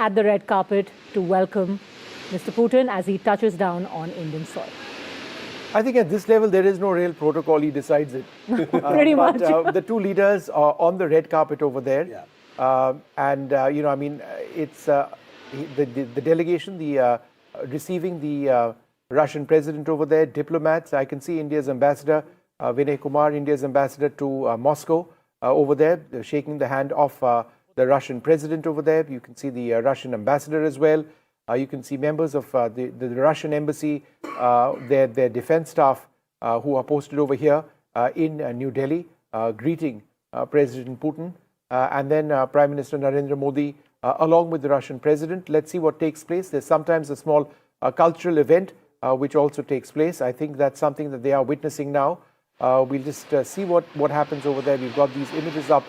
at the red carpet to welcome Mr. Putin as he touches down on Indian soil? I think at this level, there is no real protocol. He decides it. Pretty much. The two leaders are on the red carpet over there. Yeah. It's the delegation, receiving the Russian president over there, diplomats. I can see India's ambassador, Vinay Kumar, India's ambassador to Moscow over there, shaking the hand of the Russian president over there. You can see the Russian ambassador as well. You can see members of the Russian embassy, their defense staff who are posted over here in New Delhi, greeting President Putin, and then Prime Minister Narendra Modi, along with the Russian president. Let's see what takes place. There's sometimes a small cultural event which also takes place. I think that's something that they are witnessing now. We'll just see what happens over there. We've got these images up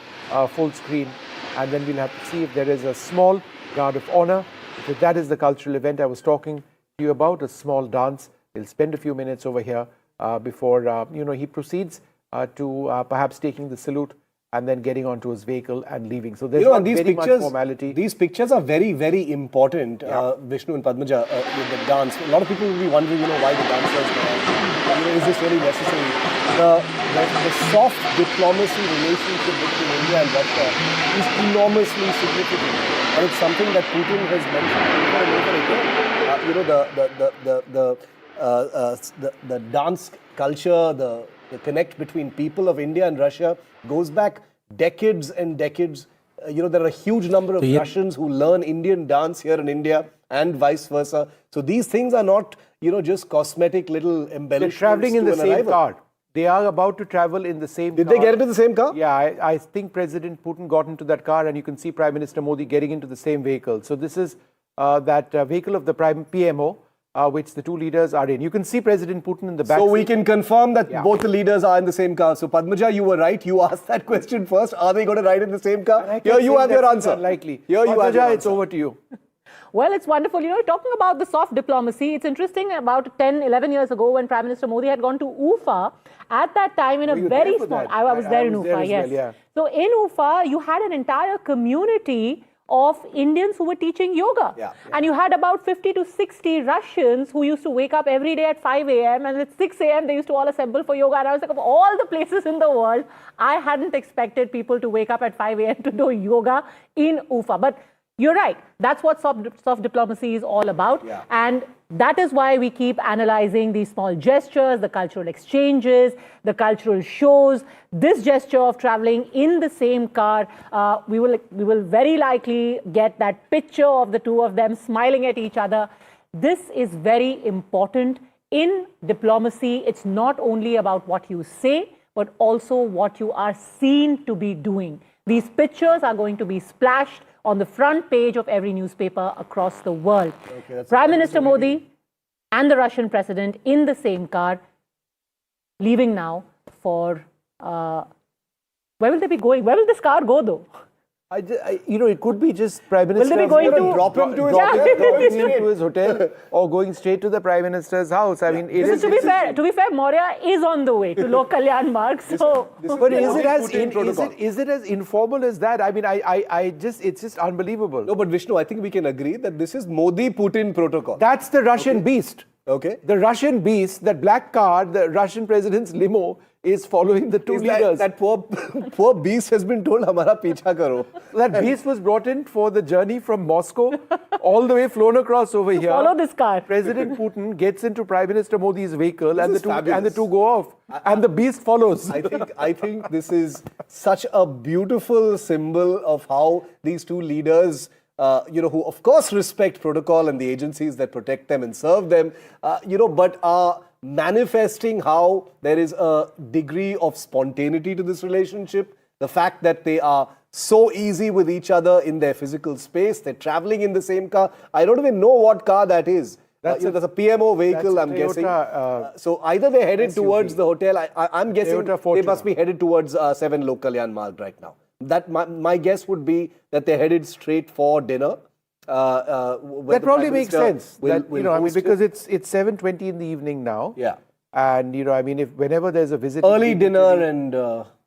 full screen, and then we'll have to see if there is a small guard of honor. So that is the cultural event I was talking to you about, a small dance. He'll spend a few minutes over here before he proceeds to perhaps taking the salute and then getting onto his vehicle and leaving. So there's not very much formality. These pictures are very, very important, Vishnu and Padmaja, with the dance. A lot of people will be wondering, why the dancers there. Is this really necessary? The soft diplomacy relationship between India and Russia is enormously significant. And it's something that Putin has mentioned over and over again. The dance culture, the connect between people of India and Russia goes back decades and decades. There are a huge number of Russians who learn Indian dance here in India and vice versa. So these things are not, just cosmetic little embellishments. They're traveling in the same car. They are about to travel in the same car. Did they get into the same car? Yeah, I think President Putin got into that car, and you can see Prime Minister Modi getting into the same vehicle. So this is that vehicle of the PMO, which the two leaders are in. You can see President Putin in the back. So we can confirm that both the leaders are in the same car. So Padmaja, you were right. You asked that question first. Are they going to ride in the same car? Here you have your answer. Unlikely. Here you have your answer. It's over to you. Well, it's wonderful. Talking about the soft diplomacy, it's interesting. About 10, 11 years ago, when Prime Minister Modi had gone to Ufa, at that time in a very small... I was there in Ufa, yes. Well, yeah. So in Ufa, you had an entire community of Indians who were teaching yoga. Yeah. And you had about 50 to 60 Russians who used to wake up every day at 5 a.m. and at 6 a.m. they used to all assemble for yoga. And I was like, of all the places in the world, I hadn't expected people to wake up at 5 a.m. to do yoga in Ufa. But you're right. That's what soft diplomacy is all about. Yeah. And that is why we keep analyzing these small gestures, the cultural exchanges, the cultural shows. This gesture of traveling in the same car, we will very likely get that picture of the two of them smiling at each other. This is very important in diplomacy. It's not only about what you say, but also what you are seen to be doing. These pictures are going to be splashed on the front page of every newspaper across the world. Okay, Prime Minister Modi and the Russian president in the same car, leaving now for... where will they be going? Where will this car go, though? It could be just Prime Minister... Will they be going to... Drop him to his hotel or going straight to the Prime Minister's house. I mean, to be fair, Maurya is on the way to Lok Kalyan Marg. So, but is it as informal as that? I mean, it's just unbelievable. No, but Vishnu, I think we can agree that this is Modi-Putin protocol. That's the Russian beast. Okay. The Russian beast, that black car, the Russian president's limo, is following the two leaders. That poor beast has been told, "Hamara picha karo." That beast was brought in for the journey from Moscow, all the way flown across over here. Follow this car. President Putin gets into Prime Minister Modi's vehicle, and the two go off, and the beast follows. I think this is such a beautiful symbol of how these two leaders, who of course respect protocol and the agencies that protect them and serve them, but are manifesting how there is a degree of spontaneity to this relationship. The fact that they are so easy with each other in their physical space. They're traveling in the same car. I don't even know what car that is. That's a PMO vehicle, I'm guessing. So either they're headed towards the hotel. I'm guessing they must be headed towards 7 Lok Kalyan Marg right now. That my guess would be that they're headed straight for dinner. That probably makes sense. Because it's 7:20 in the evening now. Yeah. And if whenever there's a visit, early dinner and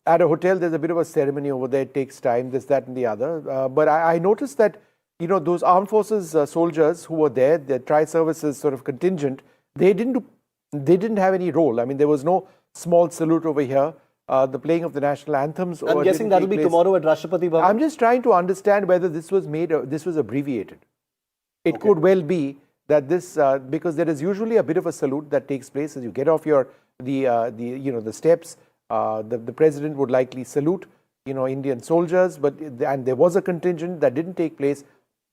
at a hotel, there's a bit of a ceremony over there. It takes time, this, that, and the other. But I noticed that you know, those armed forces soldiers who were there, the tri-services sort of contingent, they didn't have any role. I mean, there was no small salute over here. The playing of the national anthems. I'm guessing that'll be tomorrow at Rashtrapati Bhavan. I'm just trying to understand whether this was this was abbreviated. It could well be that this, because there is usually a bit of a salute that takes place as you get off the steps. The president would likely salute, you know, Indian soldiers, and there was a contingent that didn't take place.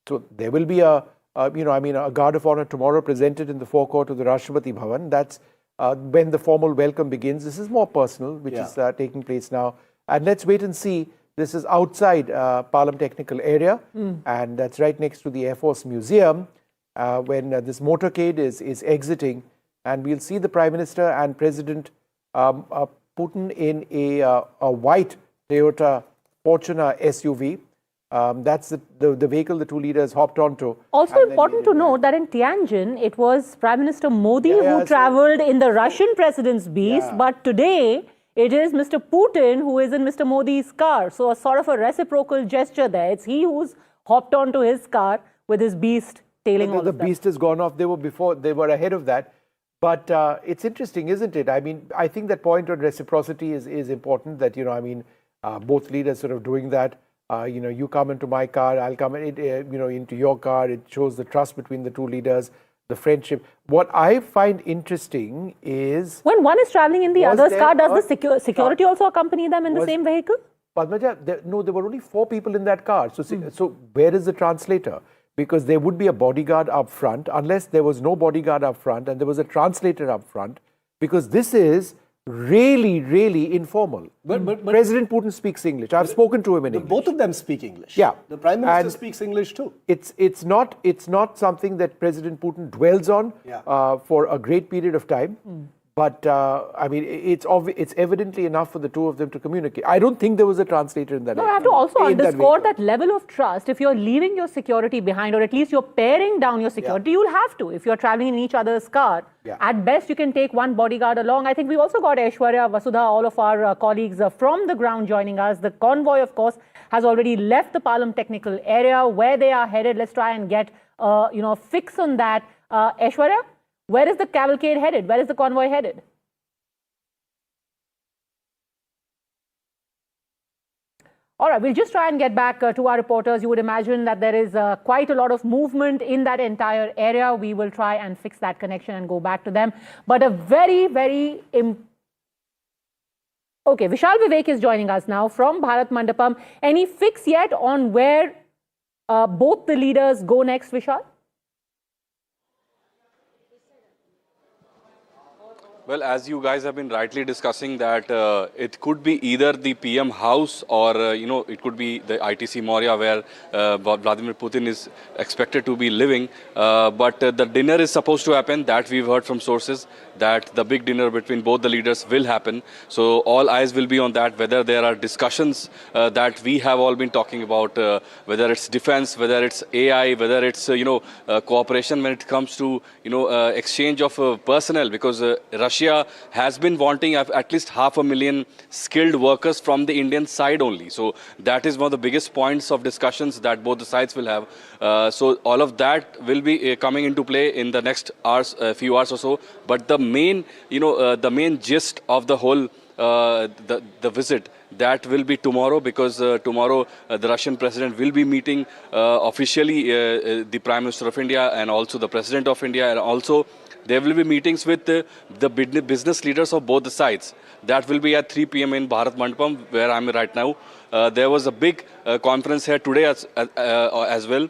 So there will be a guard of honor tomorrow presented in the forecourt of the Rashtrapati Bhavan. That's when the formal welcome begins. This is more personal, which is taking place now. And let's wait and see. This is outside Palam Technical Area, and that's right next to the Air Force Museum when this motorcade is exiting. And we'll see the Prime Minister and President Putin in a white Toyota Fortuner SUV. That's the vehicle the two leaders hopped onto. Also important to note that in Tianjin, it was Prime Minister Modi who traveled in the Russian president's beast, but today it is Mr. Putin who is in Mr. Modi's car. So a sort of a reciprocal gesture there. It's he who's hopped onto his car with his beast tailing all of them. The beast has gone off. They were ahead of that. But it's interesting, isn't it? I mean, I think that point on reciprocity is important, that, you know, I mean, both leaders sort of doing that. You know, you come into my car, I'll come into your car. It shows the trust between the two leaders, the friendship. What I find interesting is, when one is traveling in the other's car, does the security also accompany them in the same vehicle? Padmaja, there were only 4 people in that car. So where is the translator? Because there would be a bodyguard up front, unless there was no bodyguard up front and there was a translator up front, because this is really, really informal. But President Putin speaks English. I've spoken to him in English. Both of them speak English. Yeah. The Prime Minister speaks English too. It's not something that President Putin dwells on for a great period of time. But I mean, it's evidently enough for the two of them to communicate. I don't think there was a translator in that. No, I have to also underscore that level of trust. If you're leaving your security behind, or at least you're paring down your security, you'll have to. If you're traveling in each other's car, at best you can take one bodyguard along. I think we've also got Aishwarya, Vasudha, all of our colleagues from the ground joining us. The convoy, of course, has already left the Palam Technical Area. Where they are headed, let's try and get a fix on that. Aishwarya? Where is the cavalcade headed? Where is the convoy headed? All right, we'll just try and get back to our reporters. You would imagine that there is quite a lot of movement in that entire area. We will try and fix that connection and go back to them. But a very, very... Okay, Vishal Vivek is joining us now from Bharat Mandapam. Any fix yet on where both the leaders go next, Vishal? Well, as you guys have been rightly discussing, that it could be either the PM house or, it could be the ITC Maurya, where Vladimir Putin is expected to be living. But the dinner is supposed to happen. That we've heard from sources, that the big dinner between both the leaders will happen. So all eyes will be on that, whether there are discussions that we have all been talking about, whether it's defense, whether it's AI, whether it's, cooperation when it comes to, exchange of personnel, because Russia has been wanting at least 500,000 skilled workers from the Indian side only. So that is one of the biggest points of discussions that both the sides will have. So all of that will be coming into play in the next hours, few hours or so. But the main, the main gist of the whole the visit, that will be tomorrow, because tomorrow the Russian president will be meeting officially the Prime Minister of India and also the President of India, and also there will be meetings with the business leaders of both the sides. That will be at 3 p.m. in Bharat Mandapam, where I am right now. There was a big conference here today as well.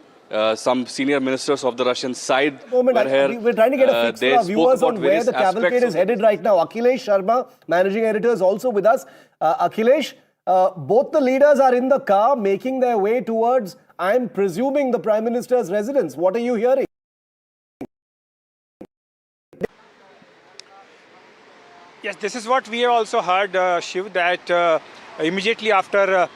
Some senior ministers of the Russian side were here. We're trying to get a fix for our viewers on where the cavalcade is headed right now. Akhilesh Sharma, managing editor, is also with us. Akhilesh, both the leaders are in the car making their way towards, I'm presuming, the Prime Minister's residence. What are you hearing? Yes, this is what we have also heard, Shiv, that immediately after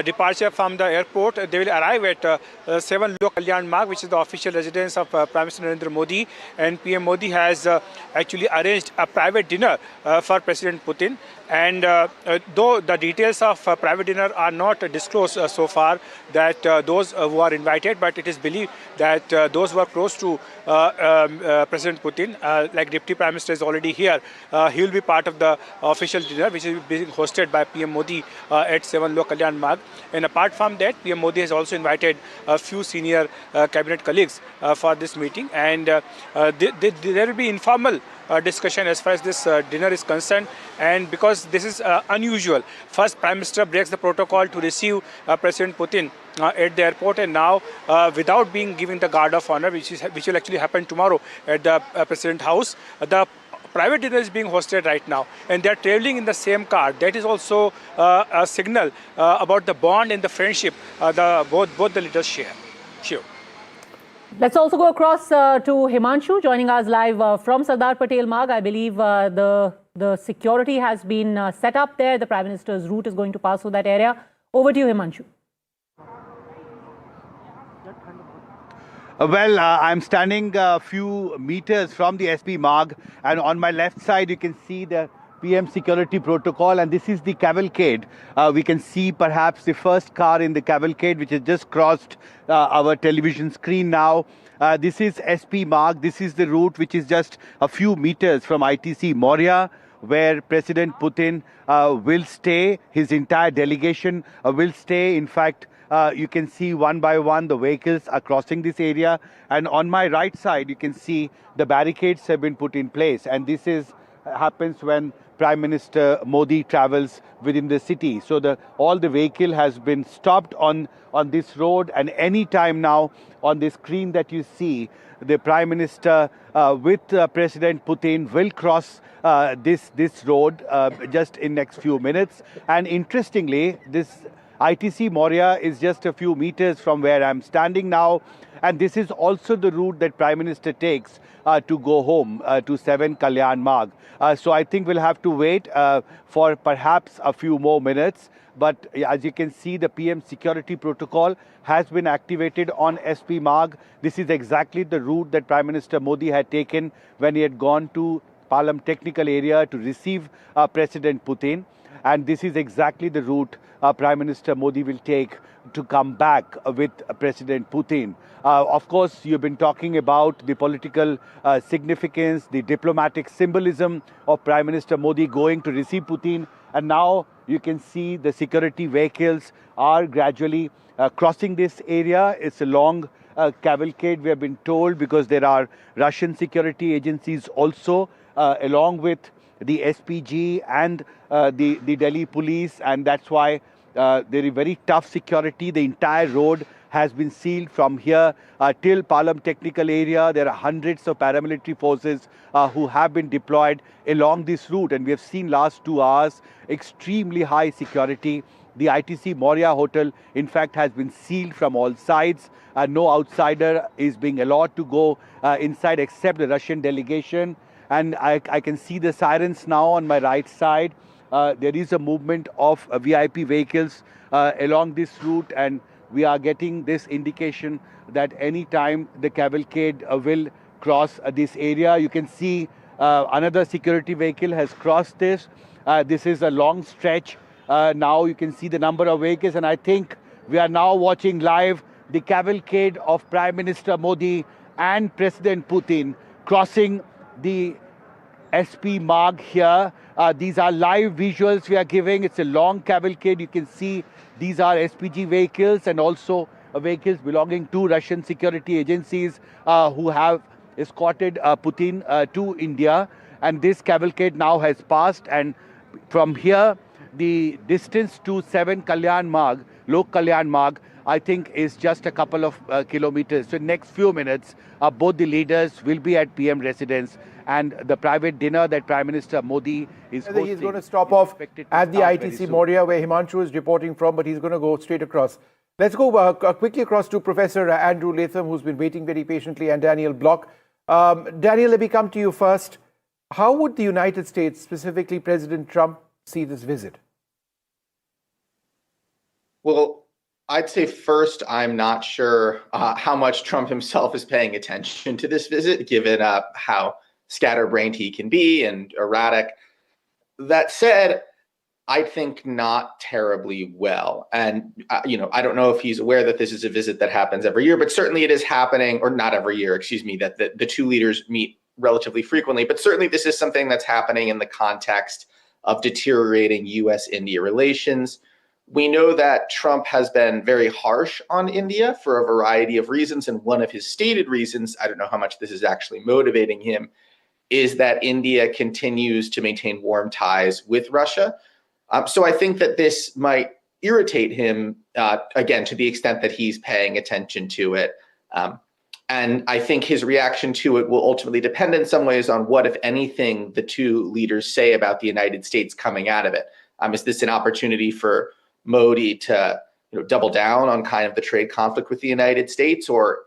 departure from the airport. They will arrive at 7 Lok Kalyan Marg, which is the official residence of Prime Minister Narendra Modi. And PM Modi has actually arranged a private dinner for President Putin. And though the details of private dinner are not disclosed so far, that those who are invited, but it is believed that those who are close to President Putin, like Deputy Prime Minister is already here, he will be part of the official dinner, which is being hosted by PM Modi at 7 Lok Kalyan Marg. And apart from that, PM Modi has also invited a few senior cabinet colleagues for this meeting. And there will be informal discussion as far as this dinner is concerned, and because this is unusual. First, Prime Minister breaks the protocol to receive President Putin at the airport, and now without being given the guard of honor, which will actually happen tomorrow at the President House, the private dinner is being hosted right now, and they are traveling in the same car. That is also a signal about the bond and the friendship both the leaders share. Sure. Let's also go across to Himanshu, joining us live from Sardar Patel Marg. I believe the security has been set up there. The Prime Minister's route is going to pass through that area. Over to you, Himanshu. Well, I'm standing a few meters from the SP Marg, and on my left side you can see the PM security protocol, and this is the Cavalcade. We can see perhaps the first car in the Cavalcade, which has just crossed our television screen now. This is SP Marg. This is the route which is just a few meters from ITC Moria, where President Putin will stay. His entire delegation will stay. In fact, you can see one by one the vehicles are crossing this area, and on my right side you can see the barricades have been put in place, and this happens when Prime Minister Modi travels within the city. So all the vehicle has been stopped on this road, and any time now on the screen that you see, the Prime Minister with President Putin will cross this road just in next few minutes. And interestingly, this ITC Moria is just a few meters from where I'm standing now, and this is also the route that Prime Minister takes to go home to 7 Kalyan Marg. So I think we'll have to wait for perhaps a few more minutes. But as you can see, the PM security protocol has been activated on SP Marg. This is exactly the route that Prime Minister Modi had taken when he had gone to Palam technical area to receive President Putin. And this is exactly the route Prime Minister Modi will take to come back with President Putin. Of course, you've been talking about the political significance, the diplomatic symbolism of Prime Minister Modi going to receive Putin. And now you can see the security vehicles are gradually crossing this area. It's a long cavalcade, we have been told, because there are Russian security agencies also, along with the SPG and the Delhi police, and that's why there is very tough security. The entire road has been sealed from here till Palam technical area. There are hundreds of paramilitary forces who have been deployed along this route, and we have seen last 2 hours extremely high security. The ITC Moria hotel, in fact, has been sealed from all sides. No outsider is being allowed to go inside except the Russian delegation. And I can see the sirens now on my right side. There is a movement of VIP vehicles along this route, and we are getting this indication that any time the cavalcade will cross this area. You can see another security vehicle has crossed this. This is a long stretch. Now you can see the number of vehicles, and I think we are now watching live the cavalcade of Prime Minister Modi and President Putin crossing the SP Marg here. These are live visuals we are giving. It's a long cavalcade. You can see these are SPG vehicles and also vehicles belonging to Russian security agencies who have escorted Putin to India. And this cavalcade now has passed, and from here the distance to 7 Kalyan Marg, Lok Kalyan Marg, I think is just a couple of kilometers. So in the next few minutes, both the leaders will be at PM residence, and the private dinner that Prime Minister Modi is hosting. He's going to stop off at the ITC Moria, where Himanshu is reporting from, but he's going to go straight across. Let's go quickly across to Professor Andrew Latham, who's been waiting very patiently, and Daniel Block. Daniel, let me come to you first. How would the United States, specifically President Trump, see this visit? Well, I'd say first, I'm not sure how much Trump himself is paying attention to this visit, given how scatterbrained he can be and erratic. That said, I think not terribly well. And, I don't know if he's aware that this is a visit that happens every year, but certainly it is happening, or not every year, excuse me, that the two leaders meet relatively frequently. But certainly this is something that's happening in the context of deteriorating US-India relations. We know that Trump has been very harsh on India for a variety of reasons. And one of his stated reasons, I don't know how much this is actually motivating him, is that India continues to maintain warm ties with Russia. So I think that this might irritate him, again, to the extent that he's paying attention to it. And I think his reaction to it will ultimately depend in some ways on what, if anything, the two leaders say about the United States coming out of it. Is this an opportunity for Modi to double down on kind of the trade conflict with the United States, or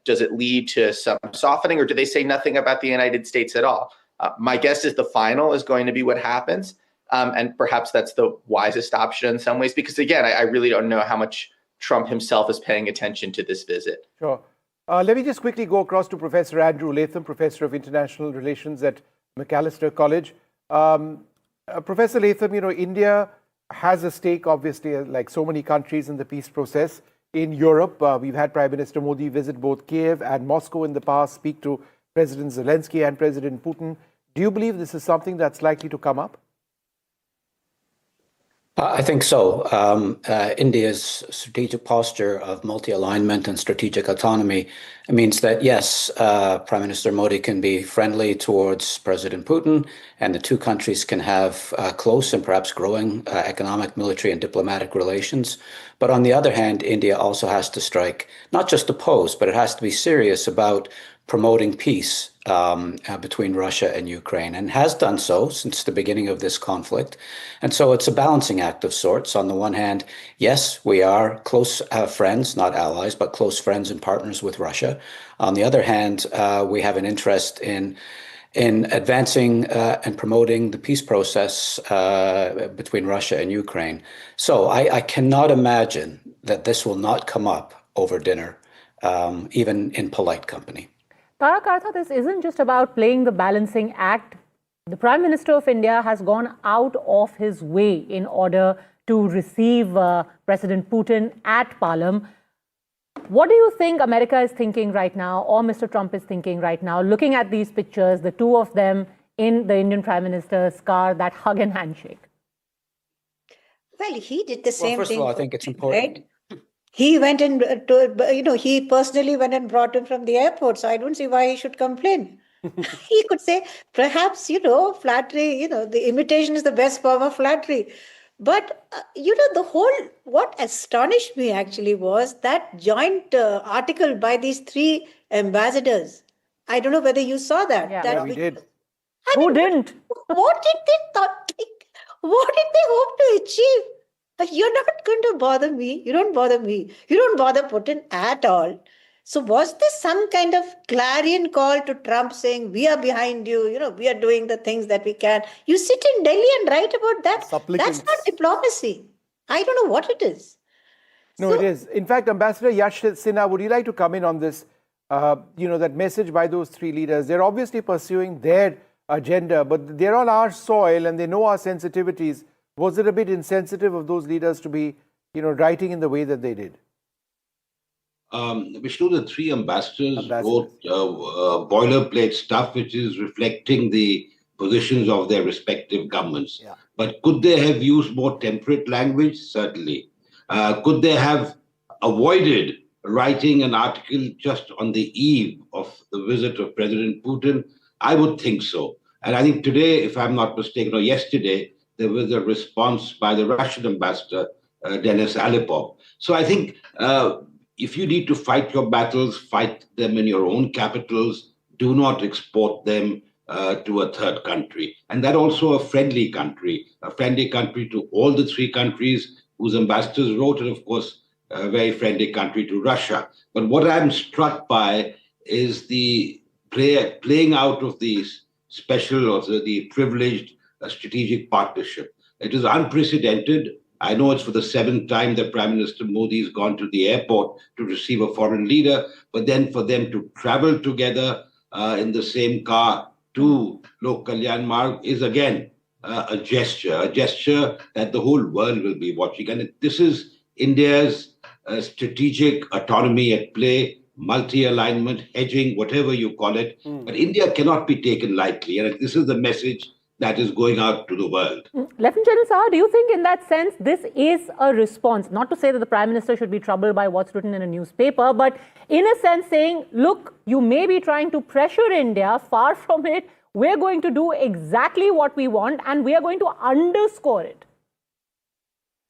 does it lead to some softening, or do they say nothing about the United States at all? My guess is the final is going to be what happens, and perhaps that's the wisest option in some ways, because again, I really don't know how much Trump himself is paying attention to this visit. Sure. Let me just quickly go across to Professor Andrew Latham, Professor of International Relations at Macalester College. Professor Latham, India has a stake, obviously, like so many countries in the peace process. In Europe, we've had Prime Minister Modi visit both Kiev and Moscow in the past, speak to President Zelensky and President Putin. Do you believe this is something that's likely to come up? I think so. India's strategic posture of multi-alignment and strategic autonomy means that, yes, Prime Minister Modi can be friendly towards President Putin, and the two countries can have close and perhaps growing economic, military, and diplomatic relations. But on the other hand, India also has to strike, not just a pose, but it has to be serious about promoting peace between Russia and Ukraine, and has done so since the beginning of this conflict. And so it's a balancing act of sorts. On the one hand, yes, we are close friends, not allies, but close friends and partners with Russia. On the other hand, we have an interest in advancing and promoting the peace process between Russia and Ukraine. So I cannot imagine that this will not come up over dinner, even in polite company. Tarak Artha, this isn't just about playing the balancing act. The Prime Minister of India has gone out of his way in order to receive President Putin at Palam. What do you think America is thinking right now, or Mr. Trump is thinking right now, looking at these pictures, the two of them in the Indian Prime Minister's car, that hug and handshake? Well, he did the same thing. First of all, I think it's important. Right? He went and, he personally went and brought him from the airport. So I don't see why he should complain. He could say, perhaps, flattery, the imitation is the best form of flattery. But, what astonished me actually was that joint article by these three ambassadors. I don't know whether you saw that. Yeah, we did. Who didn't? What did they think? What did they hope to achieve? You're not going to bother me. You don't bother me. You don't bother Putin at all. So was this some kind of clarion call to Trump saying, we are behind you, we are doing the things that we can? You sit in Delhi and write about that. Supplicants. That's not diplomacy. I don't know what it is. No, it is. In fact, Ambassador Yash Sinha, would you like to come in on this? That message by those three leaders. They're obviously pursuing their agenda, but they're on our soil and they know our sensitivities. Was it a bit insensitive of those leaders to be, writing in the way that they did? Vishnu, the three ambassadors wrote boilerplate stuff, which is reflecting the positions of their respective governments. Yeah. But could they have used more temperate language? Certainly. Could they have avoided writing an article just on the eve of the visit of President Putin? I would think so. And I think today, if I'm not mistaken, or yesterday, there was a response by the Russian ambassador, Denis Alipov. So I think if you need to fight your battles, fight them in your own capitals. Do not export them to a third country. And that also a friendly country to all the three countries whose ambassadors wrote, and of course, a very friendly country to Russia. But what I'm struck by is the playing out of these special or the privileged strategic partnership. It is unprecedented. I know it's for the seventh time that Prime Minister Modi has gone to the airport to receive a foreign leader, but then for them to travel together in the same car to Lok Kalyan Marg is again a gesture that the whole world will be watching. And this is India's strategic autonomy at play, multi-alignment, hedging, whatever you call it. But India cannot be taken lightly. And this is the message that is going out to the world. Lieutenant General Saha, do you think in that sense this is a response? Not to say that the Prime Minister should be troubled by what's written in a newspaper, but in a sense saying, look, you may be trying to pressure India, far from it. We're going to do exactly what we want and we are going to underscore it.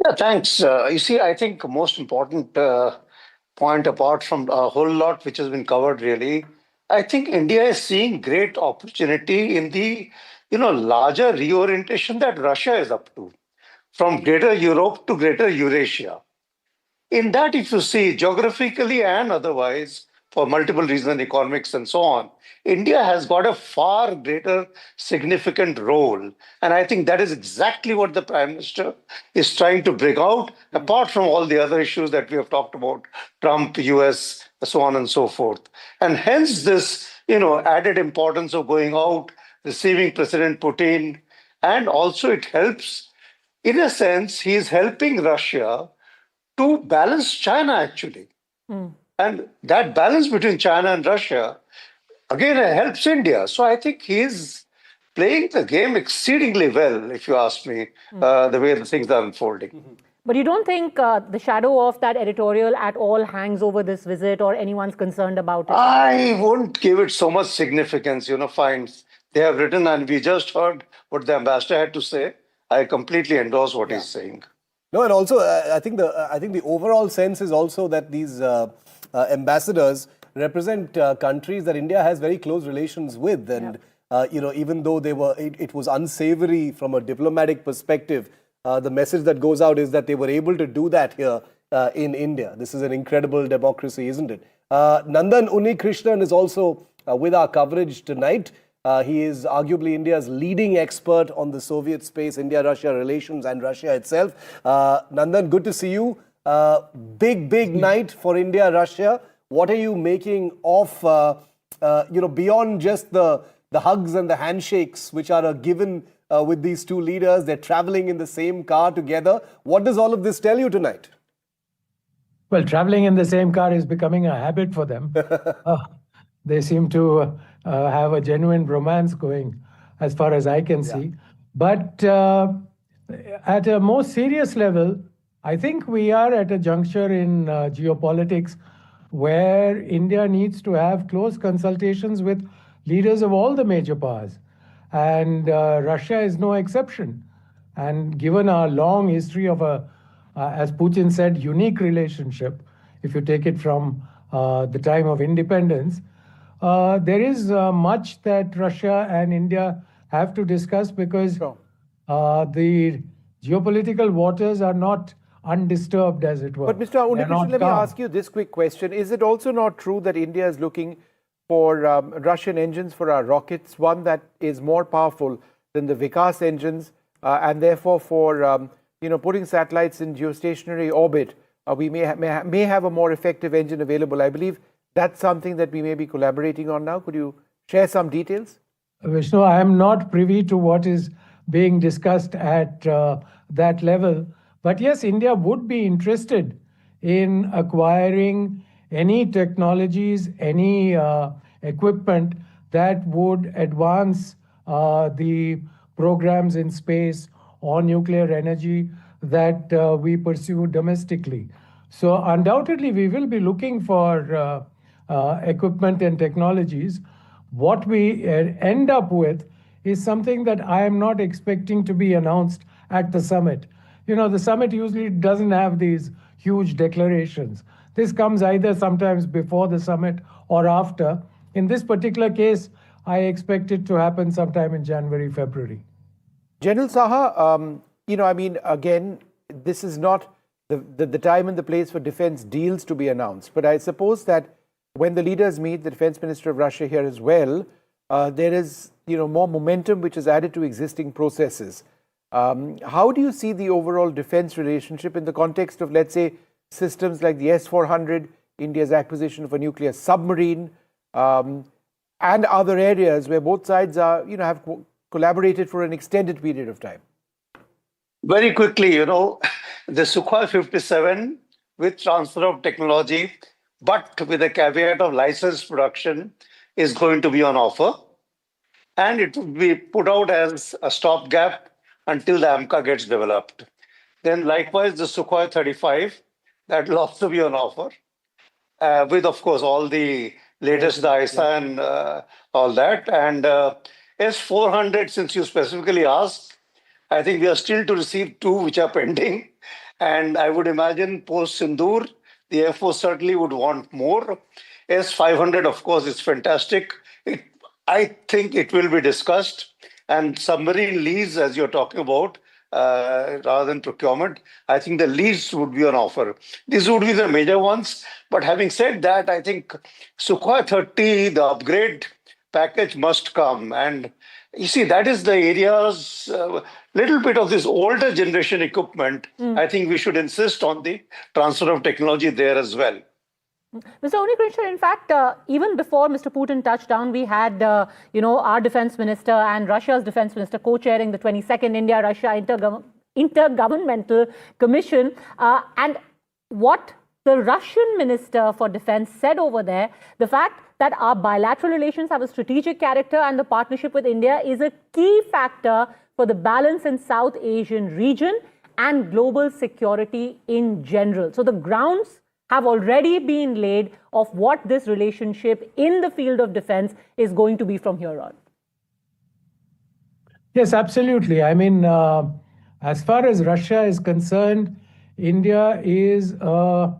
Yeah, thanks. You see, I think most important point apart from a whole lot which has been covered really, I think India is seeing great opportunity in the larger reorientation that Russia is up to, from Greater Europe to Greater Eurasia. In that, if you see geographically and otherwise, for multiple reasons, economics and so on, India has got a far greater significant role. And I think that is exactly what the Prime Minister is trying to bring out, apart from all the other issues that we have talked about, Trump, US, so on and so forth. And hence this, added importance of going out, receiving President Putin, and also it helps, in a sense, he is helping Russia to balance China actually. And that balance between China and Russia, again, helps India. So I think he is playing the game exceedingly well, if you ask me, the way the things are unfolding. But you don't think the shadow of that editorial at all hangs over this visit or anyone's concerned about it? I wouldn't give it so much significance, fine. They have written and we just heard what the ambassador had to say. I completely endorse what he's saying. No, and also I think the overall sense is also that these ambassadors represent countries that India has very close relations with, and even though it was unsavory from a diplomatic perspective, the message that goes out is that they were able to do that here in India. This is an incredible democracy, isn't it? Nandan Unnikrishnan is also with our coverage tonight. He is arguably India's leading expert on the Soviet space, India-Russia relations and Russia itself. Nandan, good to see you. Big night for India-Russia. What are you making of, beyond just the hugs and the handshakes, which are a given with these two leaders? They're traveling in the same car together. What does all of this tell you tonight? Well, traveling in the same car is becoming a habit for them. They seem to have a genuine romance going, as far as I can see. But at a more serious level, I think we are at a juncture in geopolitics where India needs to have close consultations with leaders of all the major powers. And Russia is no exception. And given our long history of as Putin said, unique relationship, if you take it from the time of independence, there is much that Russia and India have to discuss because the geopolitical waters are not undisturbed, as it were. But Mr. Unnikrishnan, let me ask you this quick question. Is it also not true that India is looking for Russian engines for our rockets, one that is more powerful than the Vikas engines, and therefore for putting satellites in geostationary orbit, we may have a more effective engine available? I believe that's something that we may be collaborating on now. Could you share some details? Vishnu, I am not privy to what is being discussed at that level. But yes, India would be interested in acquiring any technologies, any equipment that would advance the programs in space or nuclear energy that we pursue domestically. So undoubtedly, we will be looking for equipment and technologies. What we end up with is something that I am not expecting to be announced at the summit. The summit usually doesn't have these huge declarations. This comes either sometimes before the summit or after. In this particular case, I expect it to happen sometime in January, February. General Saha, again, this is not the time and the place for defense deals to be announced. But I suppose that when the leaders meet, the defense minister of Russia here as well, there is more momentum which is added to existing processes. How do you see the overall defense relationship in the context of, let's say, systems like the S-400, India's acquisition of a nuclear submarine, and other areas where both sides are, have collaborated for an extended period of time? Very quickly, the Sukhoi 57 with transfer of technology, but with a caveat of licensed production, is going to be on offer. And it will be put out as a stopgap until the AMCA gets developed. Then likewise, the Sukhoi 35, that will also be on offer, with, of course, all the latest ISA and all that. And S-400, since you specifically asked, I think we are still to receive 2 which are pending. And I would imagine post-Sindoor, the Air Force certainly would want more. S-500, of course, is fantastic. I think it will be discussed. And submarine lease, as you're talking about, rather than procurement, I think the lease would be on offer. These would be the major ones. But having said that, I think Sukhoi 30, the upgrade package must come. And you see, that is the areas, little bit of this older generation equipment. I think we should insist on the transfer of technology there as well. Mr. Unikrishnan, in fact, even before Mr. Putin touched down, we had, our defense minister and Russia's defense minister co-chairing the 22nd India-Russia Intergovernmental Commission. And what the Russian Minister for Defense said over there, the fact that our bilateral relations have a strategic character and the partnership with India is a key factor for the balance in South Asian region and global security in general. So the grounds have already been laid of what this relationship in the field of defense is going to be from here on. Yes, absolutely. I mean, as far as Russia is concerned, India is a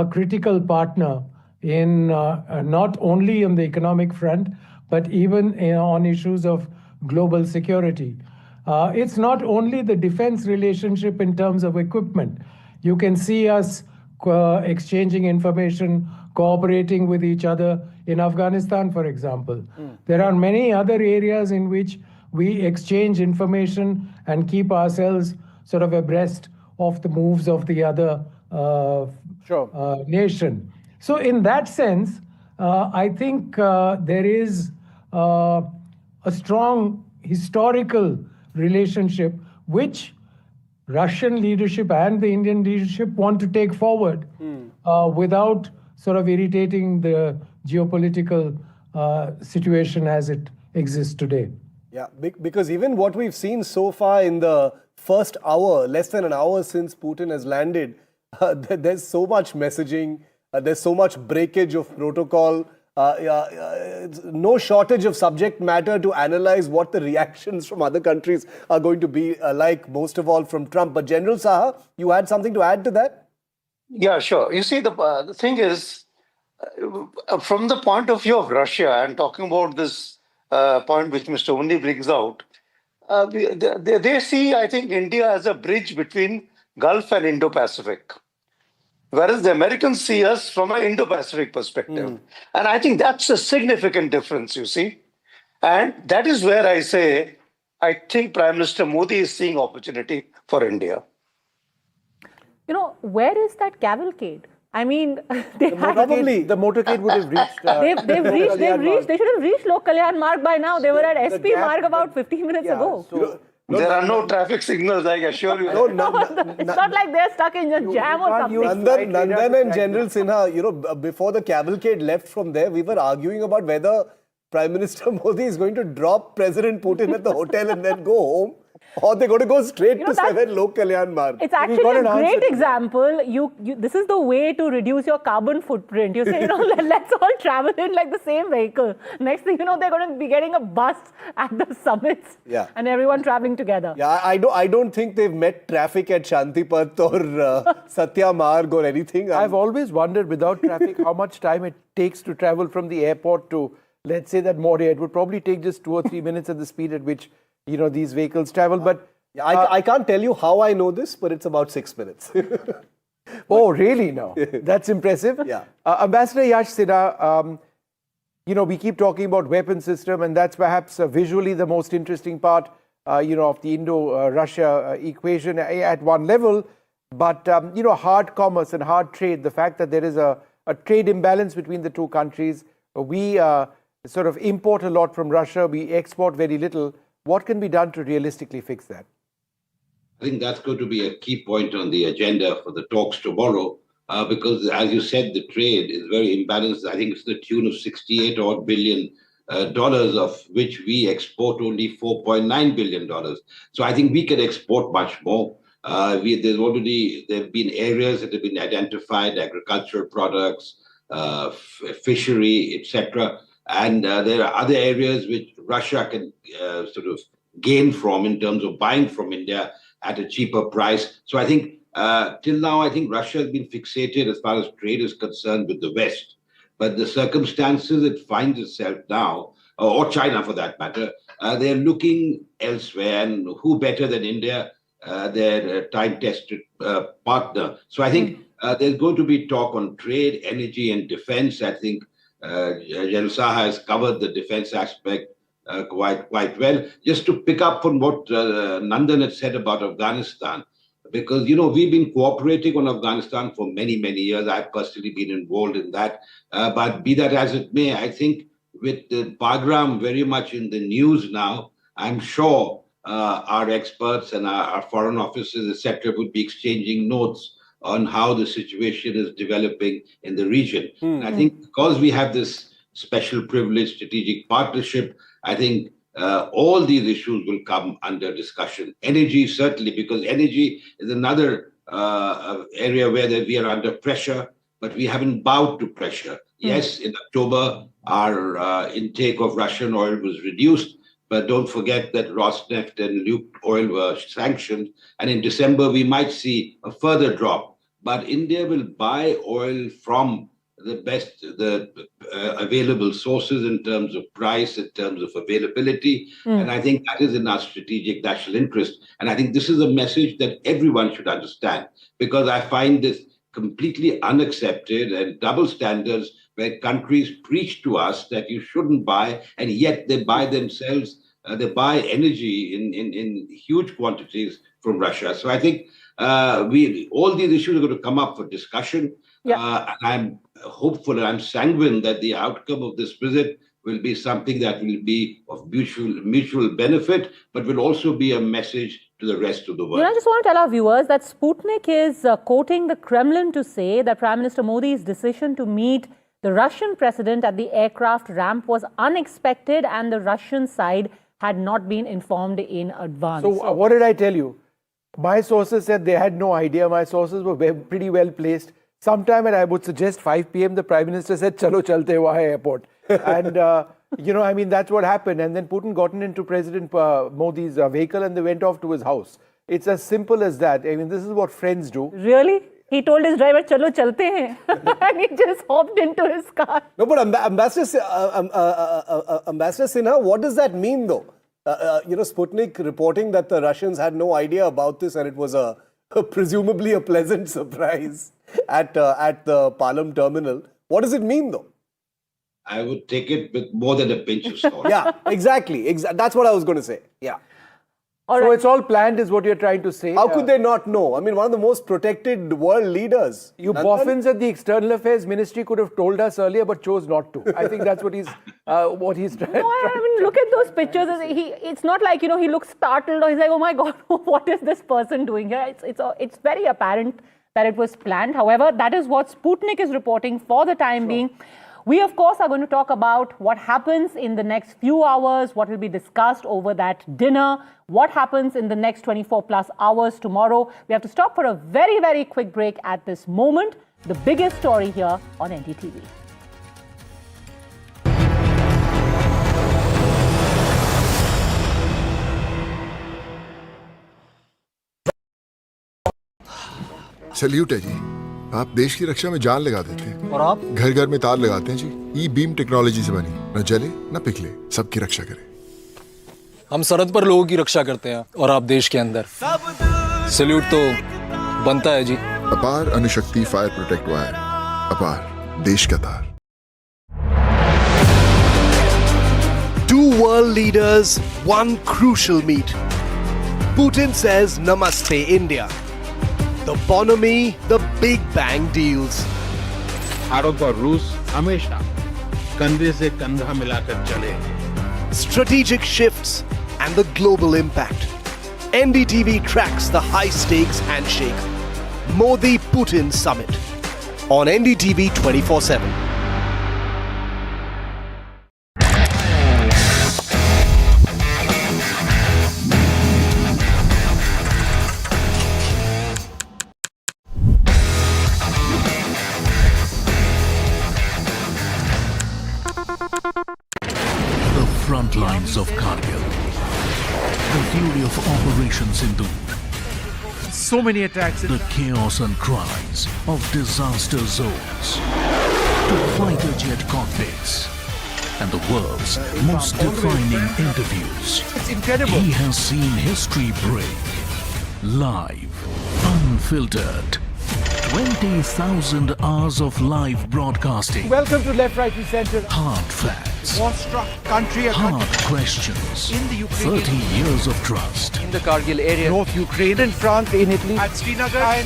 critical partner in not only on the economic front, but even on issues of global security. It's not only the defense relationship in terms of equipment. You can see us exchanging information, cooperating with each other in Afghanistan, for example. There are many other areas in which we exchange information and keep ourselves sort of abreast of the moves of the other nation. So in that sense, I think there is a strong historical relationship which Russian leadership and the Indian leadership want to take forward without sort of irritating the geopolitical situation as it exists today. Yeah, because even what we've seen so far in the first hour, less than an hour since Putin has landed, there's so much messaging, there's so much breakage of protocol, no shortage of subject matter to analyze what the reactions from other countries are going to be like, most of all from Trump. But General Saha, you had something to add to that? Yeah, sure. You see, the thing is, from the point of view of Russia, and talking about this point which Mr. Undi brings out, they see, I think, India as a bridge between Gulf and Indo-Pacific. Whereas the Americans see us from an Indo-Pacific perspective. And I think that's a significant difference, you see. And that is where I say, I think Prime Minister Modi is seeing opportunity for India. Where is that cavalcade? I mean, probably the motorcade would have reached. They should have reached Lok Kalyan Marg by now. They were at SP Marg about 15 minutes ago. So, there are no traffic signals, I assure you. It's not like they're stuck in a jam or something. Nandan and General Sinha, before the cavalcade left from there, we were arguing about whether Prime Minister Modi is going to drop President Putin at the hotel and then go home, or they're going to go straight to 7 Lok Kalyan Marg. It's actually a great example. This is the way to reduce your carbon footprint. You say, let's all travel in like the same vehicle. Next thing you know, they're going to be getting a bus at the summits and everyone traveling together. Yeah, I don't think they've met traffic at Shantipat or Satya Marg or anything. I've always wondered, without traffic, how much time it takes to travel from the airport to, let's say, that Moria. It would probably take just 2 or 3 minutes at the speed at which these vehicles travel. But I can't tell you how I know this, but it's about 6 minutes. Oh, really? No, that's impressive. Yeah. Ambassador Yash Sinha, we keep talking about weapon system, and that's perhaps visually the most interesting part. of the Indo-Russia equation at one level. But, hard commerce and hard trade, the fact that there is a trade imbalance between the two countries, we sort of import a lot from Russia, we export very little. What can be done to realistically fix that? I think that's going to be a key point on the agenda for the talks tomorrow, because, as you said, the trade is very imbalanced. I think it's the tune of $68 odd billion, of which we export only $4.9 billion. So I think we can export much more. There have been areas that have been identified, agricultural products, fishery, etc. And there are other areas which Russia can sort of gain from in terms of buying from India at a cheaper price. So I think till now, I think Russia has been fixated as far as trade is concerned with the West. But the circumstances it finds itself now, or China for that matter, they're looking elsewhere. And who better than India, their time-tested partner. So I think there's going to be talk on trade, energy, and defense. I think General Saha has covered the defense aspect quite well. Just to pick up on what Nandan had said about Afghanistan, because, we've been cooperating on Afghanistan for many, many years. I've personally been involved in that. But be that as it may, I think with the Bagram very much in the news now, I'm sure our experts and our foreign officers, etc., would be exchanging notes on how the situation is developing in the region. And I think because we have this special privilege strategic partnership, I think all these issues will come under discussion. Energy, certainly, because energy is another area where we are under pressure, but we haven't bowed to pressure. Yes, in October, our intake of Russian oil was reduced, but don't forget that Rosneft and Lukoil were sanctioned. And in December, we might see a further drop. But India will buy oil from the available sources in terms of price, in terms of availability. And I think that is in our strategic national interest. And I think this is a message that everyone should understand, because I find this completely unaccepted and double standards where countries preach to us that you shouldn't buy, and yet they buy themselves, they buy energy in huge quantities from Russia. So I think all these issues are going to come up for discussion. And I'm hopeful and I'm sanguine that the outcome of this visit will be something that will be of mutual benefit, but will also be a message to the rest of the world. I just want to tell our viewers that Sputnik is quoting the Kremlin to say that Prime Minister Modi's decision to meet the Russian president at the aircraft ramp was unexpected and the Russian side had not been informed in advance. So what did I tell you? My sources said they had no idea. My sources were pretty well placed. Sometime, and I would suggest 5 p.m., the Prime Minister said, "Chalo chalte wahan airport." And, that's what happened. And then Putin gotten into President Modi's vehicle and they went off to his house. It's as simple as that. I mean, this is what friends do. Really? He told his driver, "Chalo chalte hain." And he just hopped into his car. No, but Ambassador Sinha, what does that mean, though? Sputnik reporting that the Russians had no idea about this and it was presumably a pleasant surprise at the Palam terminal. What does it mean, though? I would take it with more than a pinch of salt. Yeah, exactly. That's what I was going to say. Yeah. So it's all planned is what you're trying to say. How could they not know? I mean, one of the most protected world leaders. You boffins at the External Affairs Ministry could have told us earlier, but chose not to. I think that's what he's trying. No, I mean, look at those pictures. It's not like, he looks startled or he's like, "Oh my God, what is this person doing here?" It's very apparent that it was planned. However, that is what Sputnik is reporting for the time being. We, of course, are going to talk about what happens in the next few hours, what will be discussed over that dinner, what happens in the next 24 plus hours tomorrow. We have to stop for a very, very quick break at this moment. The biggest story here on NDTV. Salute है जी, आप देश की रक्षा में जान लगा देते हैं और आप घर घर में तार लगाते हैं जी। ई बीम टेक्नोलॉजी से बनी, न जले न पिघले, सबकी रक्षा करे। हम सरहद पर लोगों की रक्षा करते हैं और आप देश के अंदर। सैल्यूट तो बनता है जी। अपार अणुशक्ति फायर प्रोटेक्ट वायर, अपार देश का तार। Two world leaders, one crucial meet. Putin says Namaste India. The bonhomie, the Big Bang deals. Bharat और रूस हमेशा कंधे से कंधा मिलाकर चले. Strategic shifts and the global impact. NDTV tracks the high-stakes handshake. Modi-Putin summit on NDTV 24/7. The front lines of Kargil. The fury of Operation Sindhu. So many attacks. The chaos and cries of disaster zones. To fighter jet cockpits. And the world's most defining interviews. It's incredible. He has seen history break. Live. Unfiltered. 20,000 hours of live broadcasting. Welcome to Left, Right and Centre. Hard facts. War-struck country. Hard questions. In the Ukraine. 30 years of trust. In the Kargil area. North Ukraine. In France. In Italy. At Srinagar.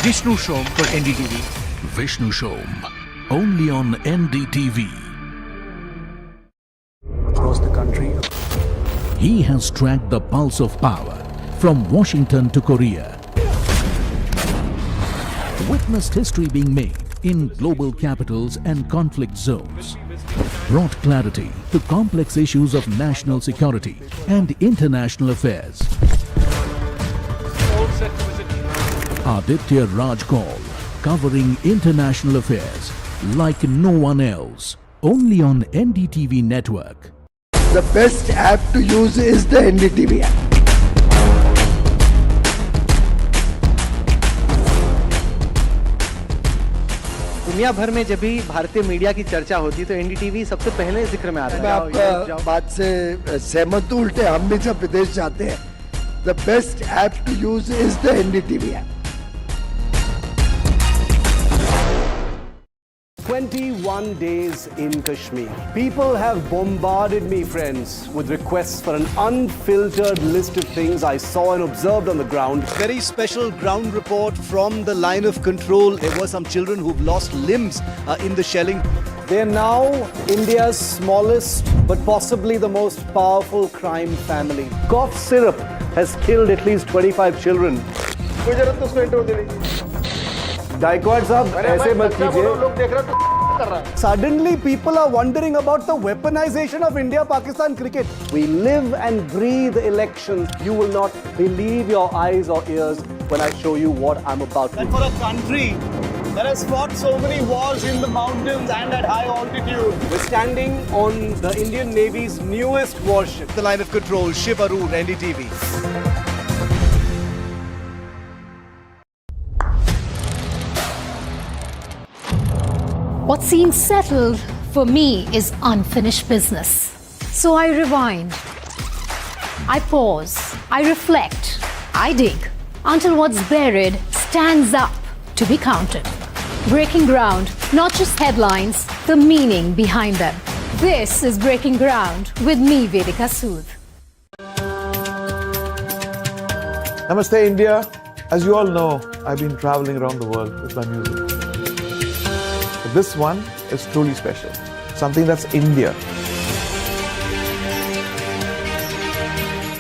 Vishnu Shom for NDTV. Vishnu Shom. Only on NDTV. Across the country. He has tracked the pulse of power from Washington to Korea. Witnessed history being made in global capitals and conflict zones. Brought clarity to complex issues of national security and international affairs. Aditya Raj Kaul, covering international affairs like no one else. Only on NDTV network. The best app to use is the NDTV app. दुनिया भर में जब भी भारतीय media की चर्चा होती तो एनडीटीवी सबसे पहले जिक्र में आता है। मैं आपका बात से सहमत हूं, उल्टे हम भी जब विदेश जाते हैं, the best app to use is the NDTV app. 21 days in Kashmir. People have bombarded me, friends, with requests for an unfiltered list of things I saw and observed on the ground. Very special ground report from the line of control. There were some children who've lost limbs in the shelling. They're now India's smallest but possibly the most powerful crime family. Cough syrup has killed at least 25 children. Gaikwad sahab, aise mat kijiye. Suddenly people are wondering about the weaponization of India-Pakistan cricket. We live and breathe elections. You will not believe your eyes or ears when I show you what I'm about to do. And for a country that has fought so many wars in the mountains and at high altitude. We're standing on the Indian Navy's newest warship. The line of control, Shiv Arun, NDTV. What seems settled for me is unfinished business. So I rewind, I pause, I reflect, I dig until what's buried stands up to be counted. Breaking ground, not just headlines, the meaning behind them. This is Breaking Ground with me, Vedika Sood. Namaste, India. As you all know, I've been traveling around the world with my music. But this one is truly special. Something that's India.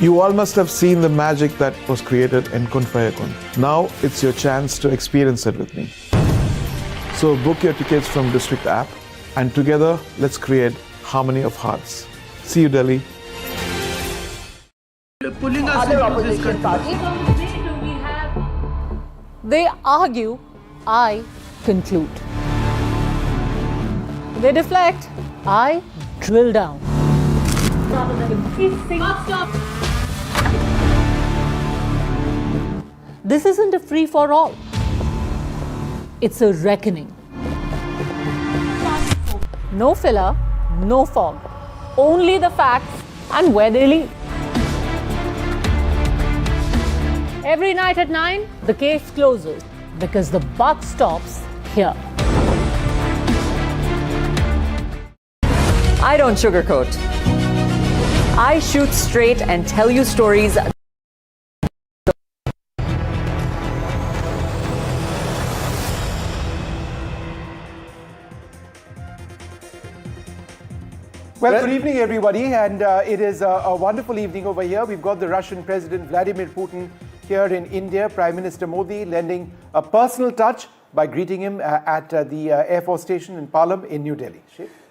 You all must have seen the magic that was created in Kun Fayakun. Now it's your chance to experience it with me. So book your tickets from District app and together let's create harmony of hearts. See you, Delhi. Pulling us into this country. They argue, I conclude. They deflect, I drill down. This isn't a free-for-all. It's a reckoning. No filler, no fog. Only the facts and where they lead. Every night at 9, the case closes because the buck stops here. I don't sugarcoat. I shoot straight and tell you stories Well, good evening, everybody, and it is a wonderful evening over here. We've got the Russian President Vladimir Putin here in India, Prime Minister Modi lending a personal touch by greeting him at the Air Force Station in Palam in New Delhi.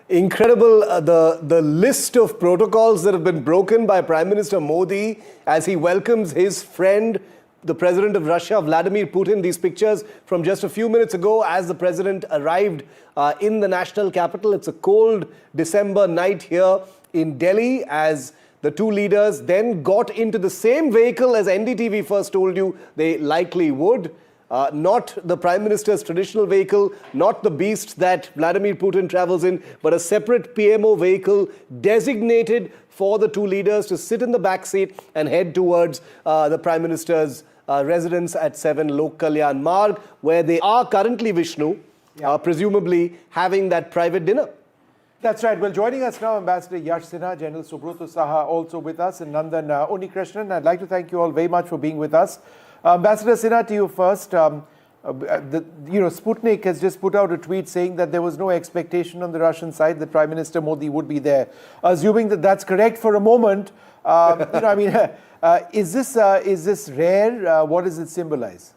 Incredible, the list of protocols that have been broken by Prime Minister Modi as he welcomes his friend, the President of Russia, Vladimir Putin. These pictures from just a few minutes ago as the President arrived in the national capital. It's a cold December night here in Delhi as the two leaders then got into the same vehicle as NDTV first told you they likely would. Not the Prime Minister's traditional vehicle, not the beast that Vladimir Putin travels in, but a separate PMO vehicle designated for the two leaders to sit in the back seat and head towards the Prime Minister's residence at 7 Lok Kalyan Marg, where they are currently, Vishnu, presumably having that private dinner. That's right. Well, joining us now, Ambassador Yash Sinha, General Subrata Saha also with us, and Nandan Unikrishnan. I'd like to thank you all very much for being with us. Ambassador Sinha, to you first. Sputnik has just put out a tweet saying that there was no expectation on the Russian side that Prime Minister Modi would be there. Assuming that that's correct for a moment, is this rare? What does it symbolize?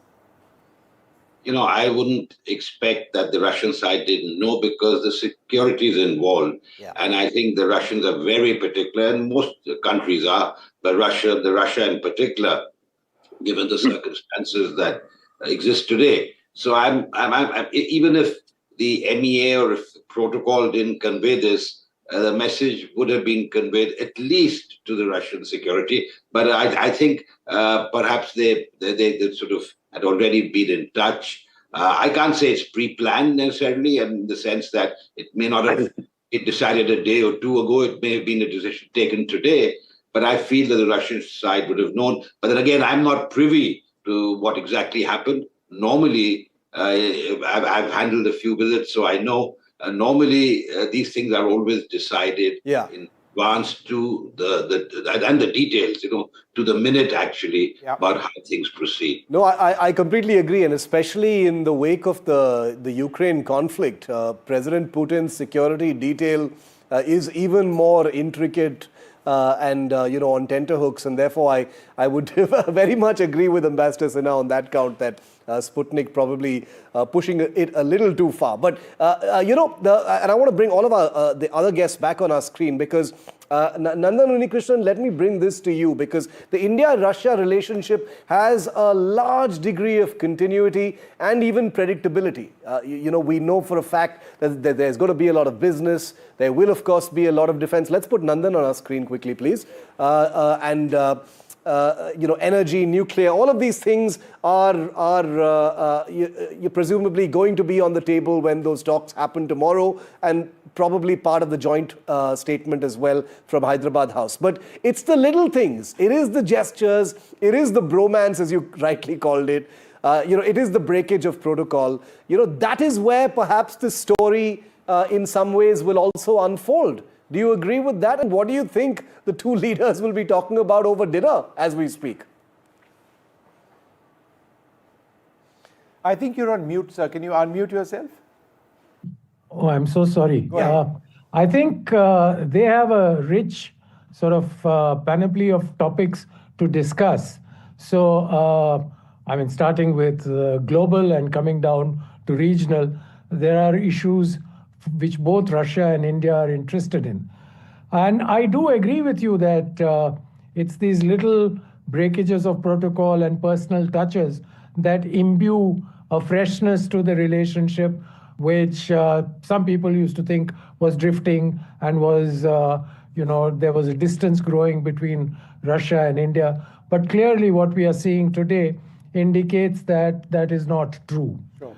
I wouldn't expect that the Russian side didn't know because the security is involved. Yeah. And I think the Russians are very particular, and most countries are, but Russia in particular, given the circumstances that exist today. So I'm even if the MEA or if the protocol didn't convey this, the message would have been conveyed at least to the Russian security. But I think perhaps they sort of had already been in touch. I can't say it's pre-planned necessarily, in the sense that it may not have been decided a day or two ago. It may have been a decision taken today. But I feel that the Russian side would have known. But then again, I'm not privy to what exactly happened. Normally, I've handled a few visits, so I know. Normally, these things are always decided in advance to the details, to the minute actually, about how things proceed. No, I completely agree, and especially in the wake of the Ukraine conflict, President Putin's security detail is even more intricate and on tenterhooks, and therefore I would very much agree with Ambassador Sinha on that count that Sputnik probably pushing it a little too far. But and I want to bring all of the other guests back on our screen because Nandan Unikrishnan, let me bring this to you because the India-Russia relationship has a large degree of continuity and even predictability. We know for a fact that there's going to be a lot of business. There will, of course, be a lot of defense. Let's put Nandan on our screen quickly, please. Energy, nuclear, all of these things are you're presumably going to be on the table when those talks happen tomorrow, and probably part of the joint statement as well from Hyderabad House. But it's the little things. It is the gestures. It is the bromance, as you rightly called it. It is the breakage of protocol. That is where perhaps the story in some ways will also unfold. Do you agree with that? And what do you think the two leaders will be talking about over dinner as we speak? I think you're on mute, sir. Can you unmute yourself? Oh, I'm so sorry. I think they have a rich sort of panoply of topics to discuss. So, starting with global and coming down to regional, there are issues which both Russia and India are interested in. And I do agree with you that it's these little breakages of protocol and personal touches that imbue a freshness to the relationship, which some people used to think was drifting and was, there was a distance growing between Russia and India. But clearly what we are seeing today indicates that that is not true. Sure.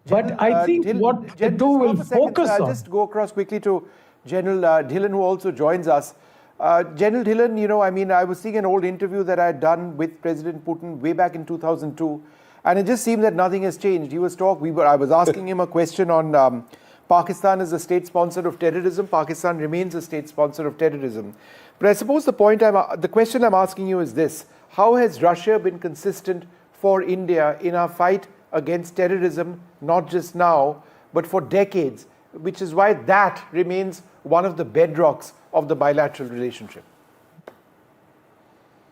But I think what the two will focus on... I'll just go across quickly to General Dhillon, who also joins us. General Dhillon, I was seeing an old interview that I had done with President Putin way back in 2002, and it just seemed that nothing has changed. He was I was asking him a question on Pakistan as a state sponsor of terrorism. Pakistan remains a state sponsor of terrorism. But I suppose the question I'm asking you is this: how has Russia been consistent for India in our fight against terrorism, not just now, but for decades? which is why that remains one of the bedrocks of the bilateral relationship.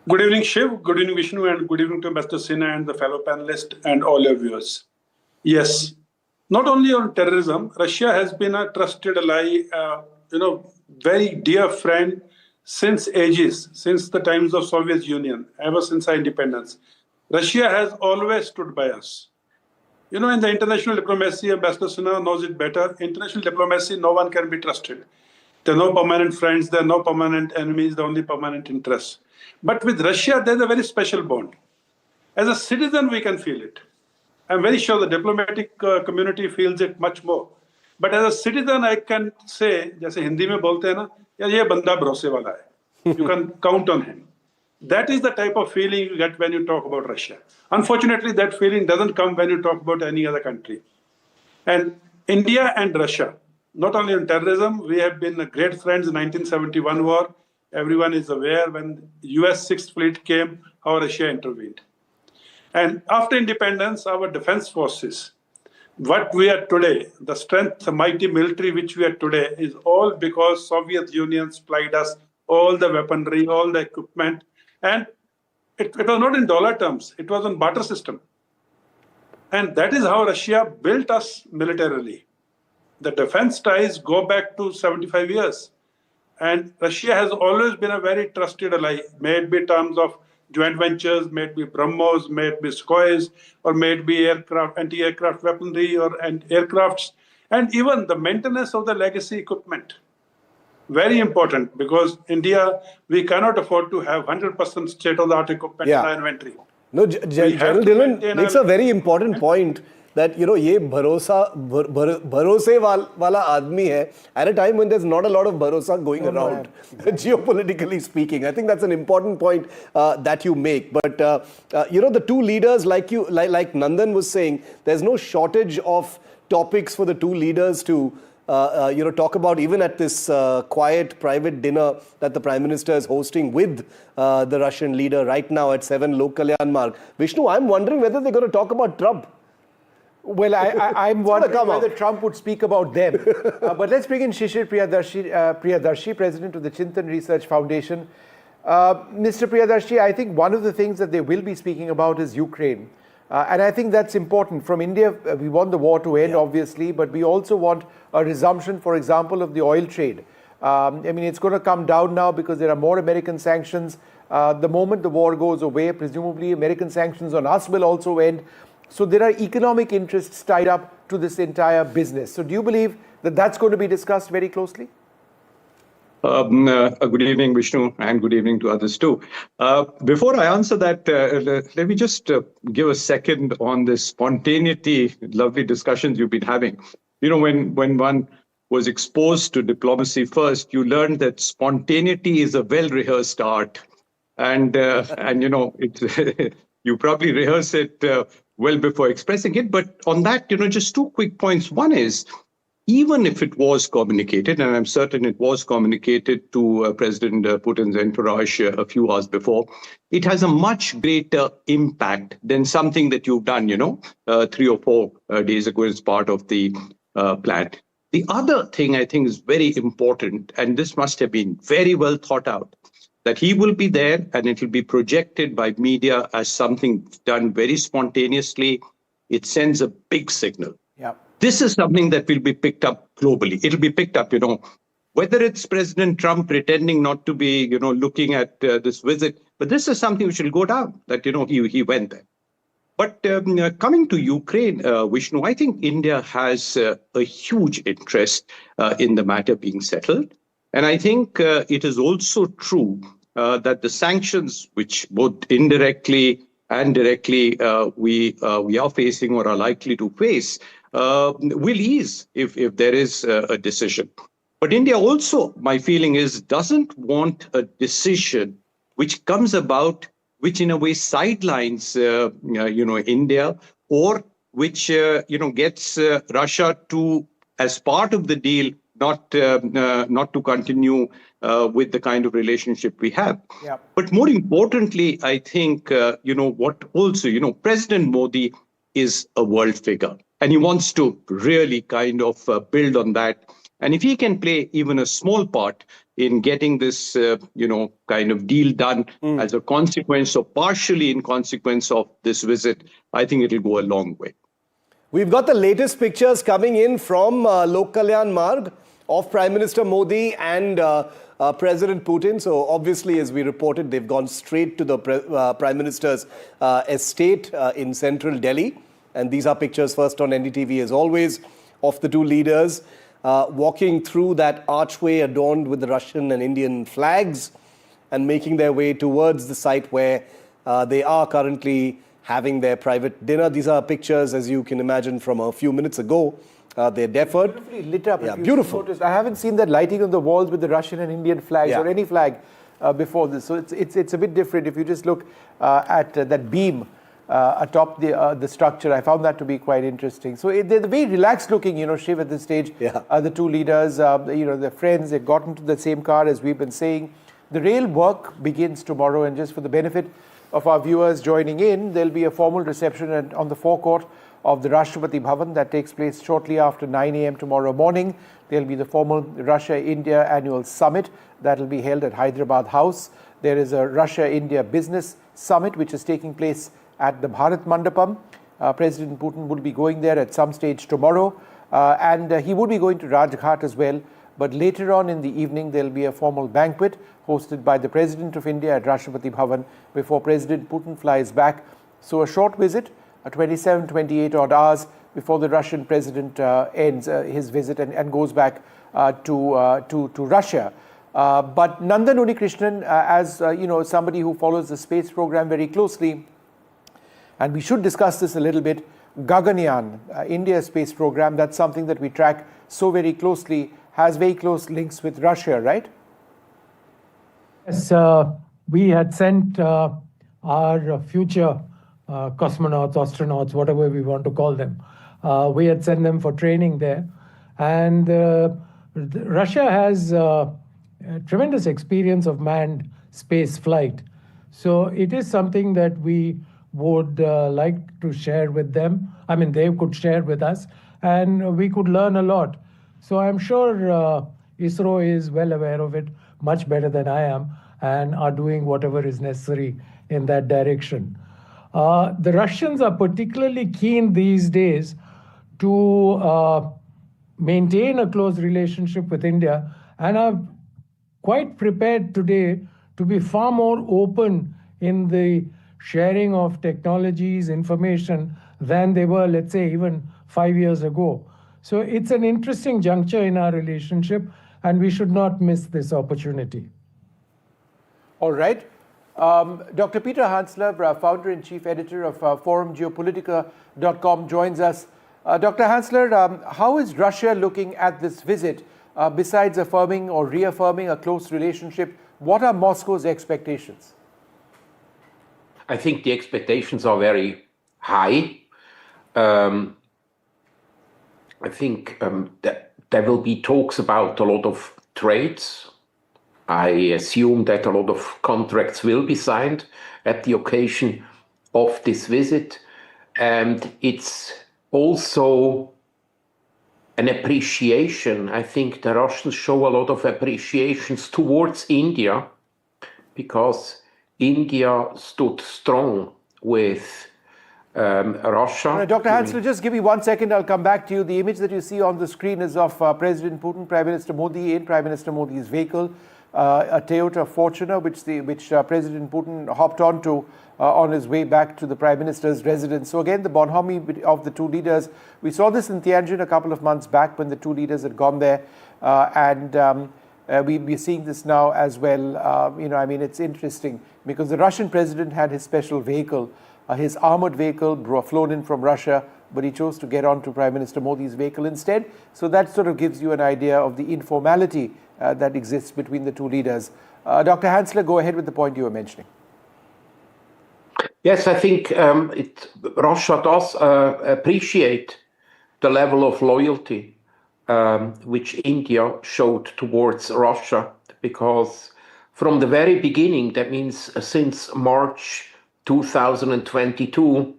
Good evening, Shiv. Good evening, Vishnu, and good evening to Ambassador Sinha and the fellow panelists and all your viewers. Yes, not only on terrorism, Russia has been a trusted ally, very dear friend since ages, since the times of Soviet Union, ever since our independence. Russia has always stood by us. In the international diplomacy, Ambassador Sinha knows it better. International diplomacy, no one can be trusted. There are no permanent friends, there are no permanent enemies, there are only permanent interests. But with Russia, there's a very special bond. As a citizen, we can feel it. I'm very sure the diplomatic community feels it much more. But as a citizen, I can say, जैसे हिंदी में बोलते हैं ना, ये बंदा भरोसे वाला है. You can count on him. That is the type of feeling you get when you talk about Russia. Unfortunately, that feeling doesn't come when you talk about any other country. And India and Russia, not only on terrorism, we have been great friends in 1971 war. Everyone is aware when US 6th Fleet came, how Russia intervened. And after independence, our defense forces, what we are today, the strength, the mighty military which we are today, is all because Soviet Union supplied us all the weaponry, all the equipment. And it was not in dollar terms, it was on barter system. And that is how Russia built us militarily. The defense ties go back to 75 years. And Russia has always been a very trusted ally, may it be in terms of joint ventures, may it be BrahMos, may it be Sukhois, or may it be aircraft, anti-aircraft weaponry and aircrafts, and even the maintenance of the legacy equipment. Very important, because India, we cannot afford to have 100% state-of-the-art equipment in our inventory. No, General Dillon makes a very important point that, ये भरोसे वाला आदमी है at a time when there's not a lot of bharosa going around, geopolitically speaking. I think that's an important point that you make. But, the two leaders, like Nandan was saying, there's no shortage of topics for the two leaders to talk about, even at this quiet private dinner that the Prime Minister is hosting with the Russian leader right now at 7 Lok Kalyan Marg. Vishnu, I'm wondering whether they're going to talk about Trump. Well, I'm wondering whether Trump would speak about them. But let's bring in Shishir Priyadarshi, President of the Chintan Research Foundation. Mr. Priyadarshi, I think one of the things that they will be speaking about is Ukraine. And I think that's important. From India, we want the war to end, obviously, but we also want a resumption, for example, of the oil trade. It's going to come down now because there are more American sanctions. The moment the war goes away, presumably American sanctions on us will also end. So there are economic interests tied up to this entire business. So do you believe that that's going to be discussed very closely? Good evening, Vishnu, and good evening to others too. Before I answer that, let me just give a second on this spontaneity, lovely discussions you've been having. When one was exposed to diplomacy first, you learned that spontaneity is a well-rehearsed art. And you probably rehearse it well before expressing it. But on that, just two quick points. One is, even if it was communicated, and I'm certain it was communicated to President Putin's entourage a few hours before, it has a much greater impact than something that you've done, 3 or 4 days ago as part of the plan. The other thing I think is very important, and this must have been very well thought out, that he will be there and it will be projected by media as something done very spontaneously. It sends a big signal. Yeah. This is something that will be picked up globally. It'll be picked up, whether it's President Trump pretending not to be, looking at this visit, but this is something which will go down, that, he went there. But coming to Ukraine, Vishnu, I think India has a huge interest in the matter being settled. And I think it is also true that the sanctions, which both indirectly and directly we are facing or are likely to face, will ease if there is a decision. But India also, my feeling is, doesn't want a decision which comes about, which in a way sidelines, India, or which, gets Russia to, as part of the deal, not to continue with the kind of relationship we have. Yeah. But more importantly, I think, what also, President Modi is a world figure. And he wants to really kind of build on that. And if he can play even a small part in getting this, kind of deal done as a consequence or partially in consequence of this visit, I think it'll go a long way. We've got the latest pictures coming in from Lok Kalyan Marg of Prime Minister Modi and President Putin. So obviously, as we reported, they've gone straight to the Prime Minister's estate in central Delhi. And these are pictures first on NDTV, as always, of the two leaders walking through that archway adorned with the Russian and Indian flags and making their way towards the site where they are currently having their private dinner. These are pictures, as you can imagine, from a few minutes ago. They're deferred. Beautifully lit up. Yeah, beautiful. I haven't seen that lighting on the walls with the Russian and Indian flags or any flag before this. So it's a bit different. If you just look at that beam atop the structure, I found that to be quite interesting. So they're very relaxed looking, Shiv, at this stage. The two leaders, they're friends. They've gotten to the same car, as we've been saying. The real work begins tomorrow, and just for the benefit of our viewers joining in, there'll be a formal reception on the forecourt of the Rashtrapati Bhavan that takes place shortly after 9 a.m. tomorrow morning. There'll be the formal Russia-India annual summit that will be held at Hyderabad House. There is a Russia-India business summit which is taking place at the Bharat Mandapam. President Putin will be going there at some stage tomorrow, and he will be going to Rajghat as well. But later on in the evening, there'll be a formal banquet hosted by the President of India at Rashtrapati Bhavan before President Putin flies back. So a short visit, 27, 28 odd hours before the Russian president ends his visit and goes back to Russia. But Nandan Unikrishnan, as somebody who follows the space program very closely, and we should discuss this a little bit, Gaganyaan, India's space program, that's something that we track so very closely, has very close links with Russia, right? Yes, we had sent our future cosmonauts, astronauts, whatever we want to call them. We had sent them for training there. And Russia has tremendous experience of manned space flight. So it is something that we would like to share with them. I mean, they could share with us, and we could learn a lot. So I'm sure ISRO is well aware of it, much better than I am, and are doing whatever is necessary in that direction. The Russians are particularly keen these days to maintain a close relationship with India, and are quite prepared today to be far more open in the sharing of technologies, information, than they were, let's say, even 5 years ago. So it's an interesting juncture in our relationship, and we should not miss this opportunity. All right. Dr. Peter Hansler, founder and chief editor of forum Geopolitical.com, joins us. Dr. Hansler, how is Russia looking at this visit? Besides affirming or reaffirming a close relationship, what are Moscow's expectations? I think the expectations are very high. I think that there will be talks about a lot of trades. I assume that a lot of contracts will be signed at the occasion of this visit. And it's also an appreciation. I think the Russians show a lot of appreciations towards India, because India stood strong with Russia. Dr. Hansler, just give me 1 second. I'll come back to you. The image that you see on the screen is of President Putin, Prime Minister Modi in Prime Minister Modi's vehicle, a Toyota Fortuner, which President Putin hopped onto on his way back to the Prime Minister's residence. So again, the bonhomie of the two leaders. We saw this in Tianjin a couple of months back when the two leaders had gone there, and we're seeing this now as well. It's interesting because the Russian president had his special vehicle, his armored vehicle flown in from Russia, but he chose to get onto Prime Minister Modi's vehicle instead. So that sort of gives you an idea of the informality that exists between the two leaders. Dr. Hansler, go ahead with the point you were mentioning. Yes, I think Russia does appreciate the level of loyalty which India showed towards Russia, because from the very beginning, that means since March 2022,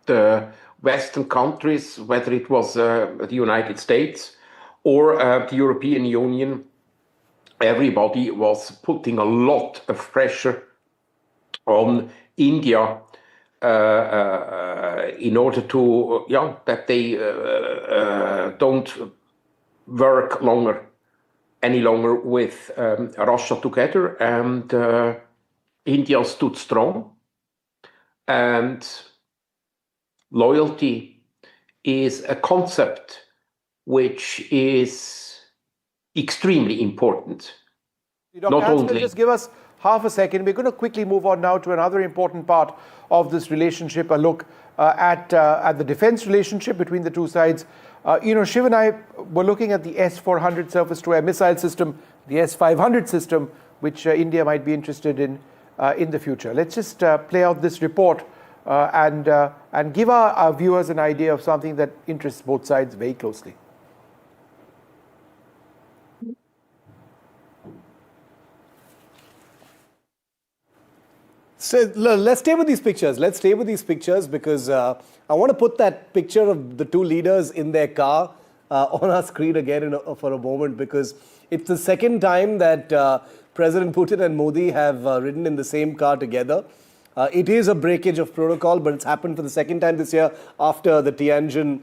the Western countries, whether it was the United States or the European Union, everybody was putting a lot of pressure on India in order to, that they don't work any longer with Russia together, and India stood strong. And loyalty is a concept which is extremely important. Dr. Hansfeld, just give us half a second. We're going to quickly move on now to another important part of this relationship, a look at the defense relationship between the two sides. Shiv and I were looking at the S-400 surface-to-air missile system, the S-500 system, which India might be interested in the future. Let's just play out this report and give our viewers an idea of something that interests both sides very closely. So let's stay with these pictures. Let's stay with these pictures because I want to put that picture of the two leaders in their car on our screen again for a moment, because it's the second time that President Putin and Modi have ridden in the same car together. It is a breakage of protocol, but it's happened for the second time this year after the Tianjin.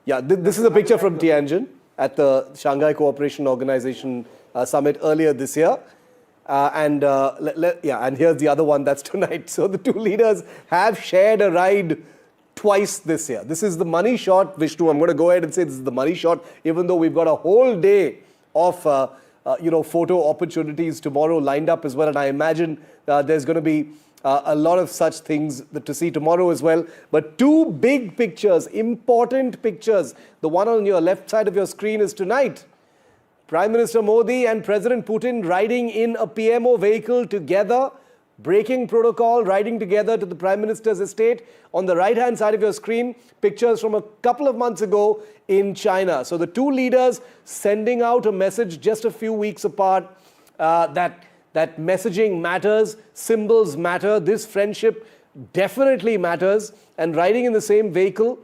This is a picture from Tianjin at the Shanghai Cooperation Organization summit earlier this year. And here's the other one, that's tonight. So the two leaders have shared a ride twice this year. This is the money shot, Vishnu. I'm going to go ahead and say this is the money shot, even though we've got a whole day of photo opportunities tomorrow lined up as well. And I imagine there's going to be a lot of such things to see tomorrow as well. But two big pictures, important pictures. The one on your left side of your screen is tonight. Prime Minister Modi and President Putin riding in a PMO vehicle together, breaking protocol, riding together to the Prime Minister's estate. On the right-hand side of your screen, pictures from a couple of months ago in China. So the two leaders sending out a message just a few weeks apart that messaging matters, symbols matter, this friendship definitely matters, and riding in the same vehicle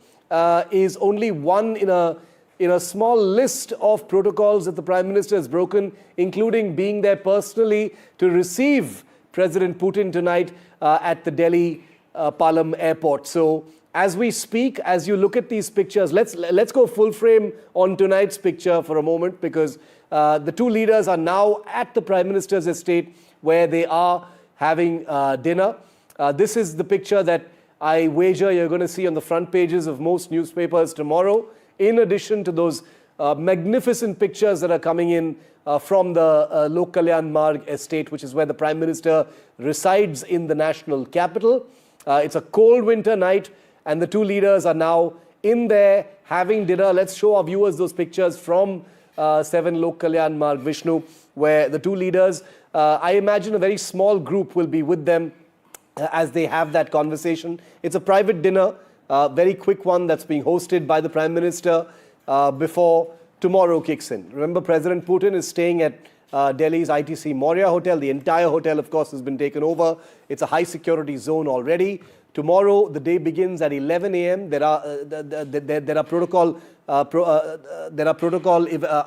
is only one in a small list of protocols that the Prime Minister has broken, including being there personally to receive President Putin tonight at the Delhi Palam airport. So as we speak, as you look at these pictures, let's go full frame on tonight's picture for a moment, because the two leaders are now at the Prime Minister's estate where they are having dinner. This is the picture that I wager you're going to see on the front pages of most newspapers tomorrow, in addition to those magnificent pictures that are coming in from the Lok Kalyan Marg estate, which is where the Prime Minister resides in the national capital. It's a cold winter night, and the two leaders are now in there having dinner. Let's show our viewers those pictures from 7 Lok Kalyan Marg, Vishnu, where the two leaders, I imagine a very small group will be with them as they have that conversation. It's a private dinner. Very quick one that's being hosted by the Prime Minister before tomorrow kicks in. Remember, President Putin is staying at Delhi's ITC Maurya Hotel. The entire hotel, of course, has been taken over. It's a high security zone already. Tomorrow, the day begins at 11 a.m. There are protocol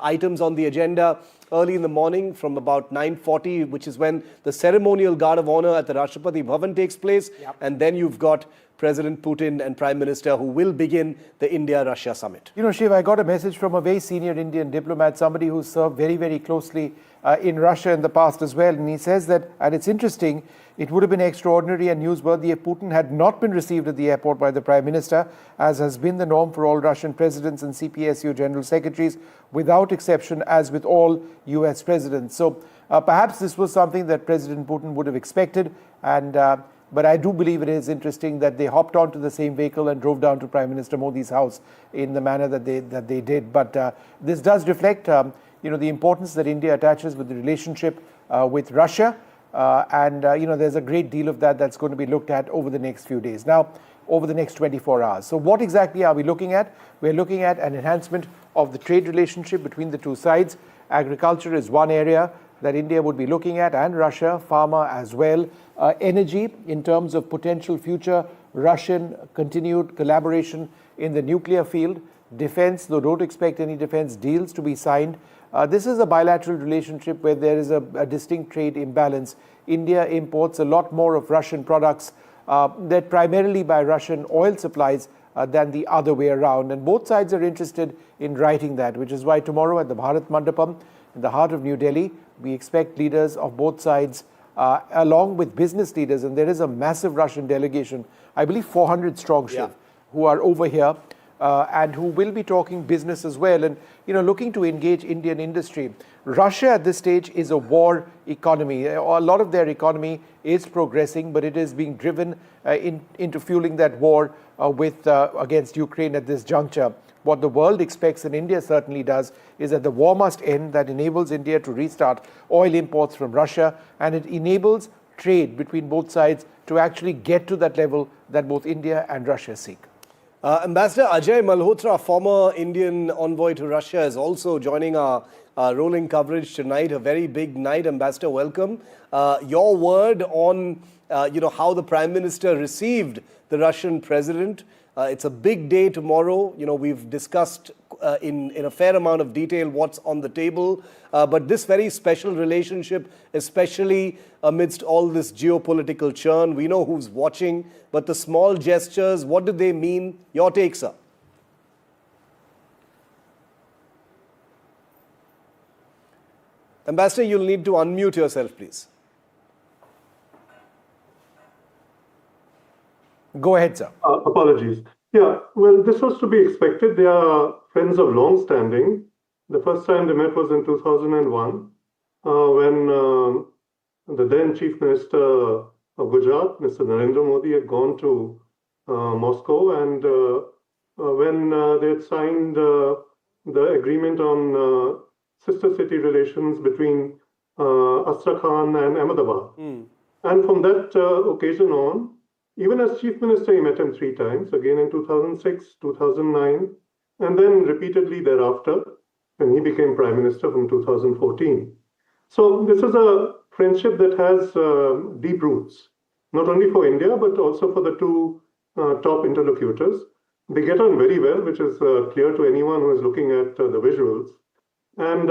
items on the agenda early in the morning from about 9:40, which is when the ceremonial guard of honor at the Rashtrapati Bhavan takes place. Yep. And then you've got President Putin and Prime Minister who will begin the India-Russia summit. Shiv, I got a message from a very senior Indian diplomat, somebody who served very, very closely in Russia in the past as well. And he says that, and it's interesting, it would have been extraordinary and newsworthy if Putin had not been received at the airport by the Prime Minister, as has been the norm for all Russian presidents and CPSU general secretaries, without exception, as with all US presidents. So perhaps this was something that President Putin would have expected, but I do believe it is interesting that they hopped onto the same vehicle and drove down to Prime Minister Modi's house in the manner that they did. But this does reflect, the importance that India attaches with the relationship with Russia, and there's a great deal of that's going to be looked at over the next few days. Now, over the next 24 hours. So what exactly are we looking at? We're looking at an enhancement of the trade relationship between the two sides. Agriculture is one area. that India would be looking at, and Russia, pharma as well, energy in terms of potential future Russian continued collaboration in the nuclear field, defense, though don't expect any defense deals to be signed. This is a bilateral relationship where there is a distinct trade imbalance. India imports a lot more of Russian products that primarily by Russian oil supplies than the other way around. And both sides are interested in righting that, which is why tomorrow at the Bharat Mandapam, in the heart of New Delhi, we expect leaders of both sides, along with business leaders, and there is a massive Russian delegation, I believe 400 strong, Shiv, who are over here and who will be talking business as well and, you know, looking to engage Indian industry. Russia at this stage is a war economy. A lot of their economy is progressing, but it is being driven into fueling that war against Ukraine at this juncture. What the world expects, and India certainly does, is that the war must end. That enables India to restart oil imports from Russia, and it enables trade between both sides to actually get to that level that both India and Russia seek. Ambassador Ajay Malhotra, former Indian envoy to Russia, is also joining our rolling coverage tonight. A very big night. Ambassador, welcome. Your word on how the Prime Minister received the Russian President. It's a big day tomorrow. You know, we've discussed in a fair amount of detail what's on the table. But this very special relationship, especially amidst all this geopolitical churn, we know who's watching. But the small gestures, what do they mean? Your take, sir. Ambassador, you'll need to unmute yourself, please. Go ahead, sir. Apologies. Yeah, well, this was to be expected. They are friends of long standing. The first time they met was in 2001 when the then Chief Minister of Gujarat, Mr. Narendra Modi, had gone to Moscow, and when they had signed the agreement on sister city relations between Astrakhan and Ahmedabad. And from that occasion on, even as Chief Minister, he met him 3 times, again in 2006, 2009, and then repeatedly thereafter, when he became Prime Minister from 2014. So this is a friendship that has deep roots, not only for India, but also for the two top interlocutors. They get on very well, which is clear to anyone who is looking at the visuals. And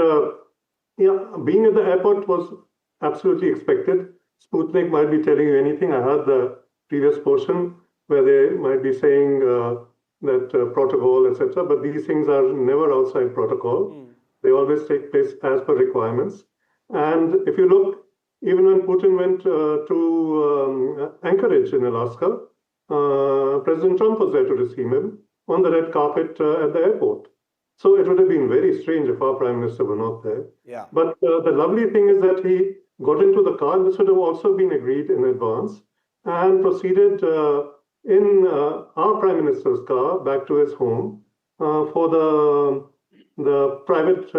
being at the airport was absolutely expected. Sputnik might be telling you anything. I heard the previous portion where they might be saying that protocol, etc. But these things are never outside protocol. They always take place as per requirements. And if you look, even when Putin went to Anchorage in Alaska, President Trump was there to receive him on the red carpet at the airport. So it would have been very strange if our Prime Minister were not there. Yeah. But the lovely thing is that he got into the car. This would have also been agreed in advance, and proceeded in our Prime Minister's car back to his home for the private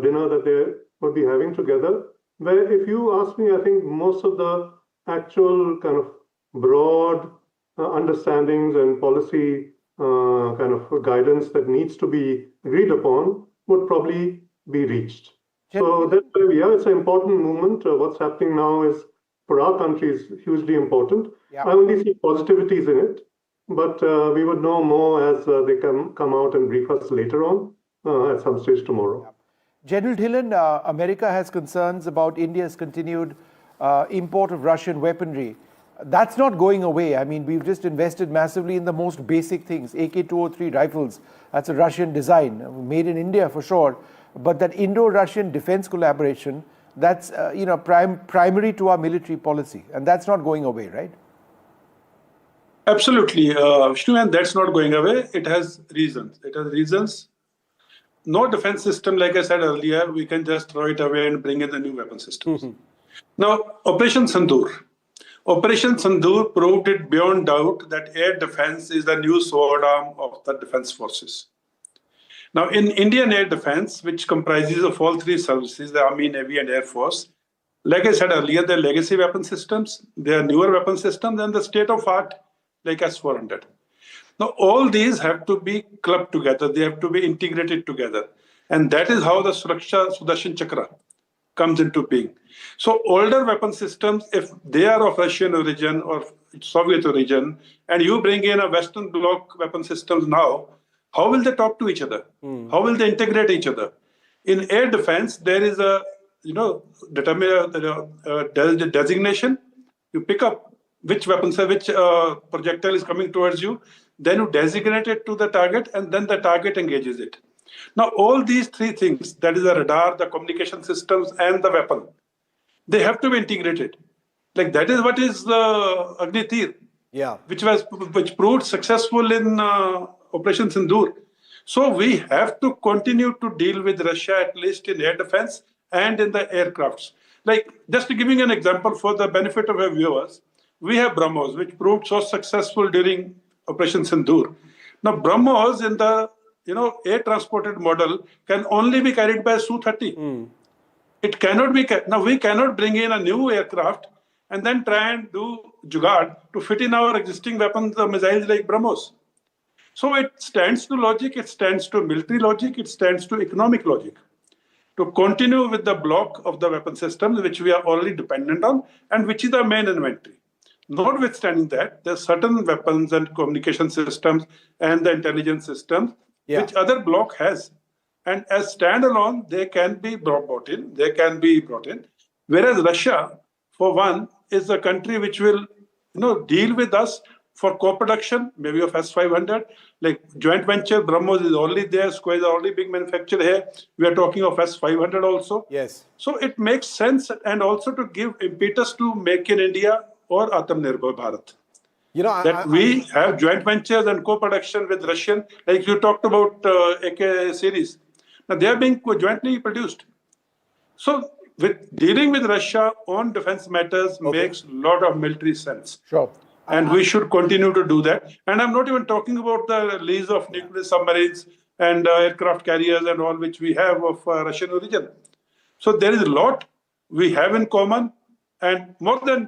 dinner that they would be having together, where, if you ask me, I think most of the actual kind of broad understandings and policy kind of guidance that needs to be agreed upon would probably be reached. So that's where we are. It's an important movement. What's happening now is, for our country, is hugely important. Yeah. I only see positivities in it, but we would know more as they come out and brief us later on at some stage tomorrow. Yeah. General Dhillon, America has concerns about India's continued import of Russian weaponry. That's not going away. I mean, we've just invested massively in the most basic things. AK-203 rifles, that's a Russian design, made in India for sure. But that Indo-Russian defense collaboration, that's primary to our military policy, and that's not going away, right? Absolutely, Vishnu, and that's not going away. It has reasons. It has reasons. No defense system, like I said earlier, we can just throw it away and bring in the new weapon systems. Now, Operation Sindoor. Operation Sindoor proved it beyond doubt that air defense is the new sword arm of the defense forces. Now, in Indian air defense, which comprises of all 3 services, the Army, Navy, and Air Force, like I said earlier, they're legacy weapon systems, they are newer weapon systems, and the state-of-art, like S-400. Now, all these have to be clubbed together. They have to be integrated together. And that is how the Suraksha Sudarshan Chakra comes into being. So older weapon systems, if they are of Russian origin or Soviet origin, and you bring in a Western bloc weapon systems now, how will they talk to each other? How will they integrate each other? In air defense, there is a designation. You pick up which weapon, which projectile is coming towards you, then you designate it to the target, and then the target engages it. Now, all these three things, that is the radar, the communication systems, and the weapon, they have to be integrated. Like that is what is the Agni Tir, which proved successful in Operation Sindoor. So we have to continue to deal with Russia, at least in air defense and in the aircrafts. Like, just to give you an example for the benefit of our viewers, we have BrahMos, which proved so successful during Operation Sindoor. Now, BrahMos in the air transported model can only be carried by Su-30. It cannot be. Now, we cannot bring in a new aircraft and then try and do jugaad to fit in our existing weapons, the missiles like BrahMos. So it stands to logic, it stands to military logic, it stands to economic logic to continue with the block of the weapon systems, which we are already dependent on and which is the main inventory. Notwithstanding that, there are certain weapons and communication systems and the intelligence systems which other bloc has. And as standalone, they can be brought in. Whereas Russia, for one, is a country which will deal with us for co-production, maybe of S-500, like joint venture. BrahMos is already there. Square is already big manufacturer here. We are talking of S-500 also. Yes. So it makes sense, and also to give impetus to Make in India or Atmanirbhar Bharat. We have joint ventures and co-production with Russian, like you talked about AK series. Now they are being jointly produced. So with dealing with Russia on defense matters makes a lot of military sense. Sure. And we should continue to do that. And I'm not even talking about the lease of nuclear submarines and aircraft carriers and all which we have of Russian origin. So there is a lot we have in common. And more than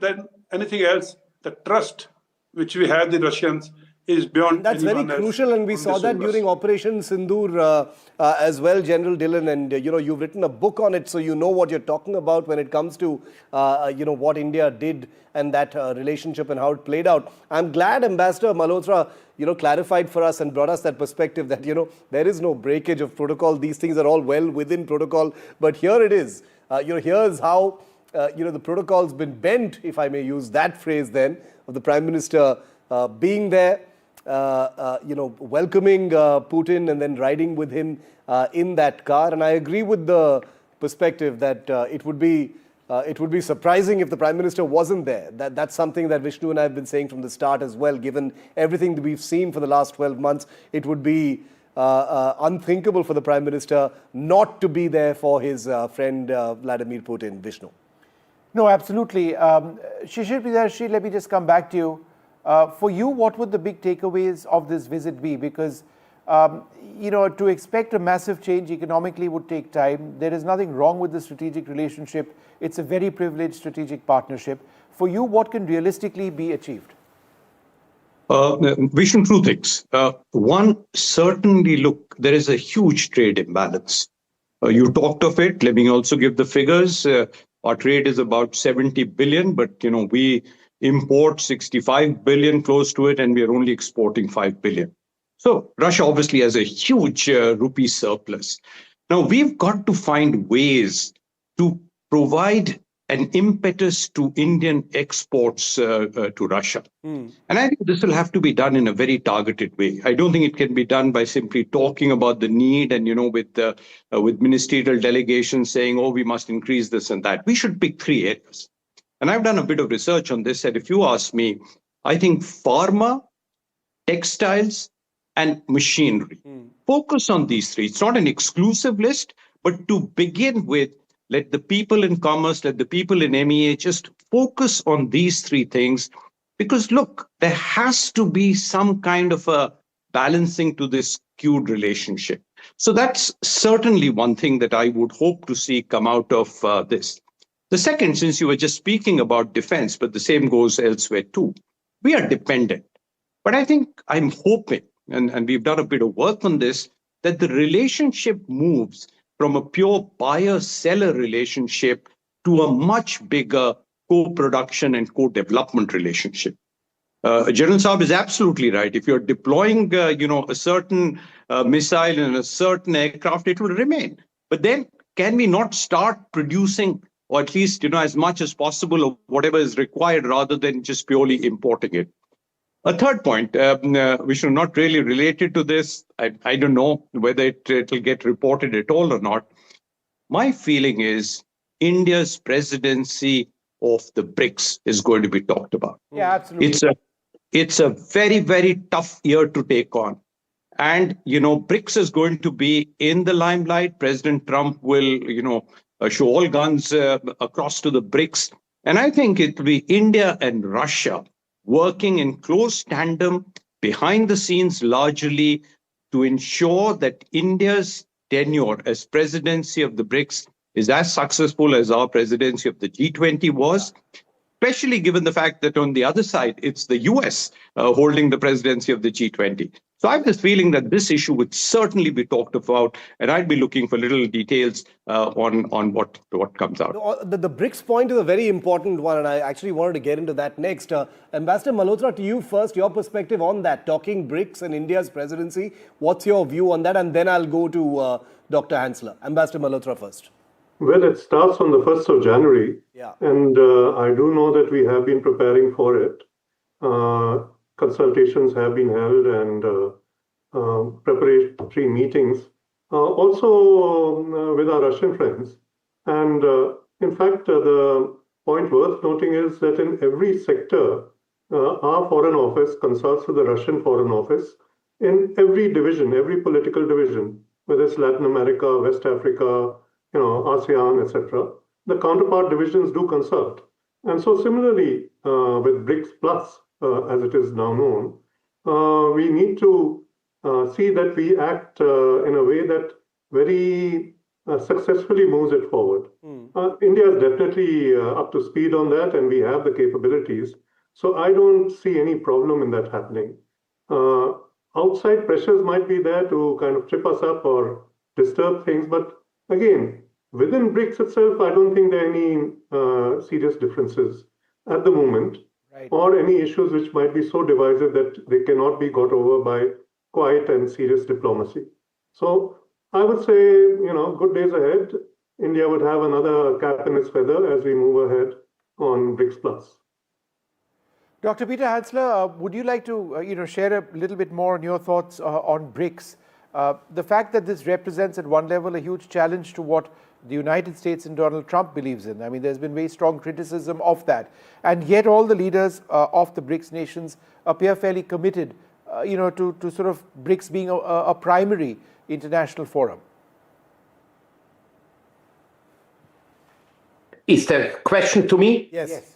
anything else, the trust which we have the Russians is beyond. That's very crucial, and we saw that during Operation Sindoor as well, General Dillon. And you've written a book on it, so you know what you're talking about when it comes to what India did and that relationship and how it played out. I'm glad Ambassador Malhotra clarified for us and brought us that perspective that there is no breakage of protocol. These things are all well within protocol, but here it is. Here's how the protocol's been bent, if I may use that phrase then, of the Prime Minister being there, welcoming Putin and then riding with him in that car. And I agree with the perspective that it would be surprising if the Prime Minister wasn't there. That's something that Vishnu and I have been saying from the start as well. Given everything that we've seen for the last 12 months, it would be unthinkable for the Prime Minister not to be there for his friend Vladimir Putin. Vishnu. No, absolutely. Shishir Priyadarshi, let me just come back to you. For you, what would the big takeaways of this visit be? Because, to expect a massive change economically would take time. There is nothing wrong with the strategic relationship. It's a very privileged strategic partnership. For you, what can realistically be achieved? Vishnu, two things. One, certainly, look, there is a huge trade imbalance. You talked of it. Let me also give the figures. Our trade is about 70 billion, but, we import 65 billion, close to it, and we are only exporting 5 billion. So Russia obviously has a huge rupee surplus. Now, we've got to find ways to provide an impetus to Indian exports to Russia. And I think this will have to be done in a very targeted way. I don't think it can be done by simply talking about the need and, with ministerial delegations saying, oh, we must increase this and that. We should pick three areas. And I've done a bit of research on this. And if you ask me, I think pharma, textiles, and machinery. Focus on these three. It's not an exclusive list, but to begin with, let the people in commerce, let the people in MEA just focus on these three things. Because look, there has to be some kind of a balancing to this skewed relationship. So that's certainly one thing that I would hope to see come out of this. The second, since you were just speaking about defense, but the same goes elsewhere too, we are dependent. But I think I'm hoping, and we've done a bit of work on this, that the relationship moves from a pure buyer-seller relationship to a much bigger co-production and co-development relationship. General Saab is absolutely right. If you're deploying, a certain missile and a certain aircraft, it will remain. But then, can we not start producing, or at least, as much as possible of whatever is required, rather than just purely importing it? A third point, which is not really related to this, I don't know whether it'll get reported at all or not. My feeling is India's presidency of the BRICS is going to be talked about. Yeah, absolutely. It's a very, very tough year to take on. And, BRICS is going to be in the limelight. President Trump will, show all guns across to the BRICS. And I think it will be India and Russia working in close tandem behind the scenes largely to ensure that India's tenure as presidency of the BRICS is as successful as our presidency of the G20 was, especially given the fact that on the other side, it's the US holding the presidency of the G20. So I have this feeling that this issue would certainly be talked about, and I'd be looking for little details on what comes out. The BRICS point is a very important one, and I actually wanted to get into that next. Ambassador Malhotra, to you first, your perspective on that, talking BRICS and India's presidency. What's your view on that? And then I'll go to Dr. Hansler. Ambassador Malhotra first. Well, it starts on the 1st of January. Yeah. And I do know that we have been preparing for it. Consultations have been held and preparatory meetings, also with our Russian friends. And in fact, the point worth noting is that in every sector, our Foreign Office consults with the Russian Foreign Office in every division, every political division, whether it's Latin America, West Africa, ASEAN, etc. The counterpart divisions do consult. And so similarly, with BRICS Plus, as it is now known, we need to see that we act in a way that very successfully moves it forward. India is definitely up to speed on that, and we have the capabilities. So I don't see any problem in that happening. Outside pressures might be there to kind of trip us up or disturb things, but again, within BRICS itself, I don't think there are any serious differences at the moment, or any issues which might be so divisive that they cannot be got over by quiet and serious diplomacy. So I would say, good days ahead. India would have another cap in its feather as we move ahead on BRICS Plus. Dr. Peter Hansler, would you like to share a little bit more on your thoughts on BRICS? The fact that this represents at one level a huge challenge to what the United States and Donald Trump believes in. I mean, there's been very strong criticism of that. And yet all the leaders of the BRICS nations appear fairly committed, to sort of BRICS being a primary international forum. Is the question to me? Yes.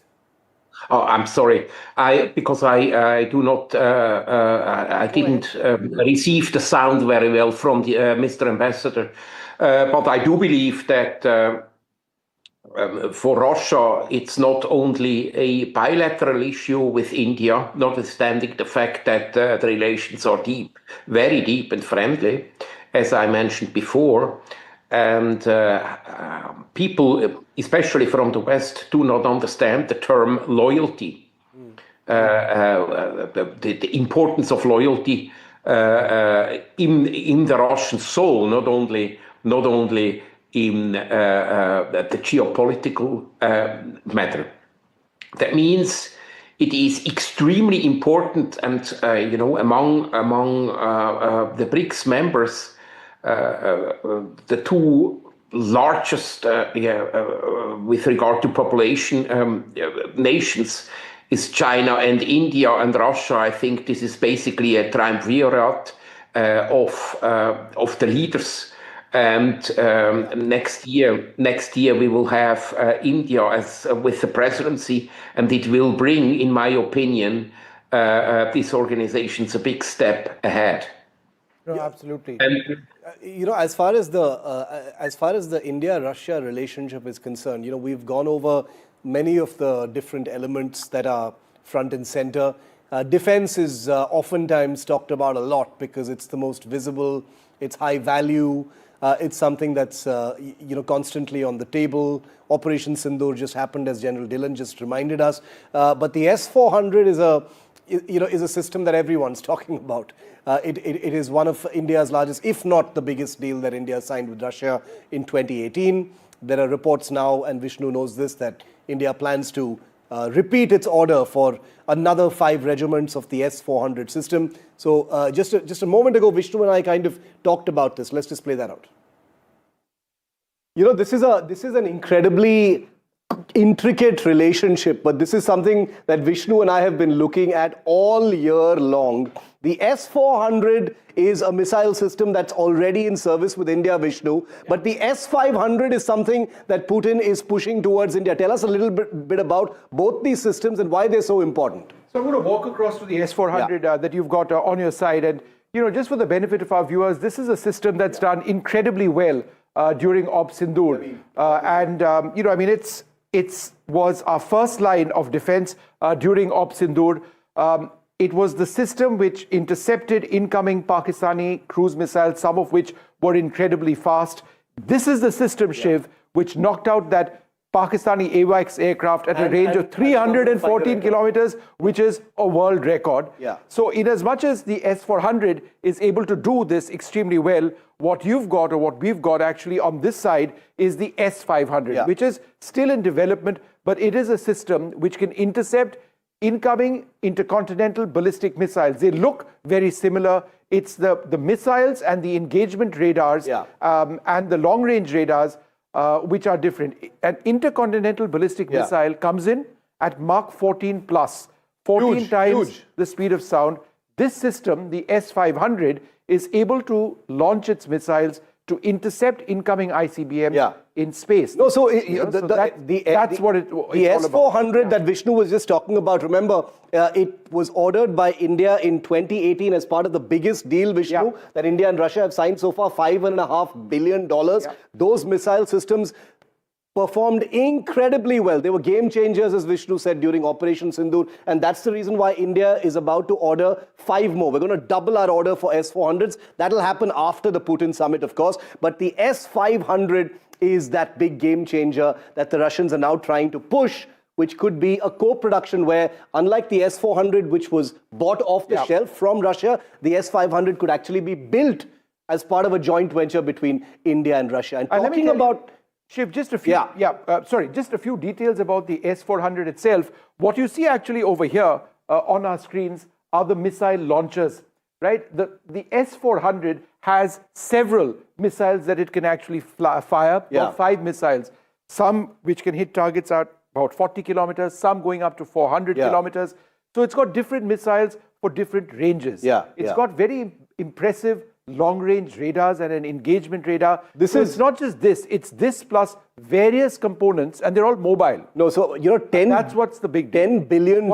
Oh, I'm sorry. Because I do not. I didn't receive the sound very well from the Mr. Ambassador. But I do believe that for Russia, it's not only a bilateral issue with India, notwithstanding the fact that the relations are deep, very deep and friendly, as I mentioned before. And people, especially from the West, do not understand the term loyalty, the importance of loyalty in the Russian soul, not only in the geopolitical matter. That means it is extremely important, and among the BRICS members, the two largest, with regard to population, nations is China and India and Russia. I think this is basically a triumvirate of the leaders. And next year we will have India as with the presidency, and it will bring, in my opinion, these organizations a big step ahead. No, absolutely. And as far as the India-Russia relationship is concerned, we've gone over many of the different elements that are front and center. Defense is oftentimes talked about a lot because it's the most visible, it's high value. It's something that's constantly on the table. Operation Sindoor just happened, as General Dillon just reminded us. But the S-400 is a system that everyone's talking about. It is one of India's largest, if not the biggest deal that India signed with Russia in 2018. There are reports now, and Vishnu knows this, that India plans to repeat its order for another 5 regiments of the S-400 system. So just a moment ago, Vishnu and I kind of talked about this. Let's just play that out. This is an incredibly intricate relationship, but this is something that Vishnu and I have been looking at all year long. The S-400 is a missile system that's already in service with India, Vishnu, but the S-500 is something that Putin is pushing towards India. Tell us a little bit about both these systems and why they're so important. So I'm going to walk across to the S-400 that you've got on your side, and just for the benefit of our viewers, this is a system that's done incredibly well during Op Sindoor, it was our first line of defense during Op Sindoor. It was the system which intercepted incoming Pakistani cruise missiles, some of which were incredibly fast. This is the system, Shiv, which knocked out that Pakistani AWACS aircraft at a range of 314 kilometers, which is a world record. So in as much as the S-400 is able to do this extremely well, what you've got, or what we've got actually on this side, is the S-500, which is still in development, but it is a system which can intercept incoming intercontinental ballistic missiles. They look very similar. It's the missiles and the engagement radars and the long-range radars which are different. An intercontinental ballistic missile comes in at Mach 14 plus, 14 times the speed of sound. This system, the S-500, is able to launch its missiles to intercept incoming ICBM in space. No, so that's what it's the S-400 that Vishnu was just talking about, remember, it was ordered by India in 2018 as part of the biggest deal, Vishnu, that India and Russia have signed so far, $5.5 billion. Those missile systems performed incredibly well. They were game changers, as Vishnu said, during Operation Sindoor. And that's the reason why India is about to order 5 more. We're going to double our order for S-400s. That'll happen after the Putin summit, of course. But the S-500 is that big game changer that the Russians are now trying to push, which could be a co-production where, unlike the S-400, which was bought off the shelf from Russia, the S-500 could actually be built as part of a joint venture between India and Russia. And talking about... Shiv, just a few, just a few details about the S-400 itself. What you see actually over here on our screens are the missile launchers, right? The S-400 has several missiles that it can actually fire, 5 missiles, some which can hit targets at about 40 kilometers, some going up to 400 kilometers. So it's got different missiles for different ranges. It's got very impressive long-range radars and an engagement radar. It's not just this, it's this plus various components, and they're all mobile. No, so, that's what's the big deal. $10 billion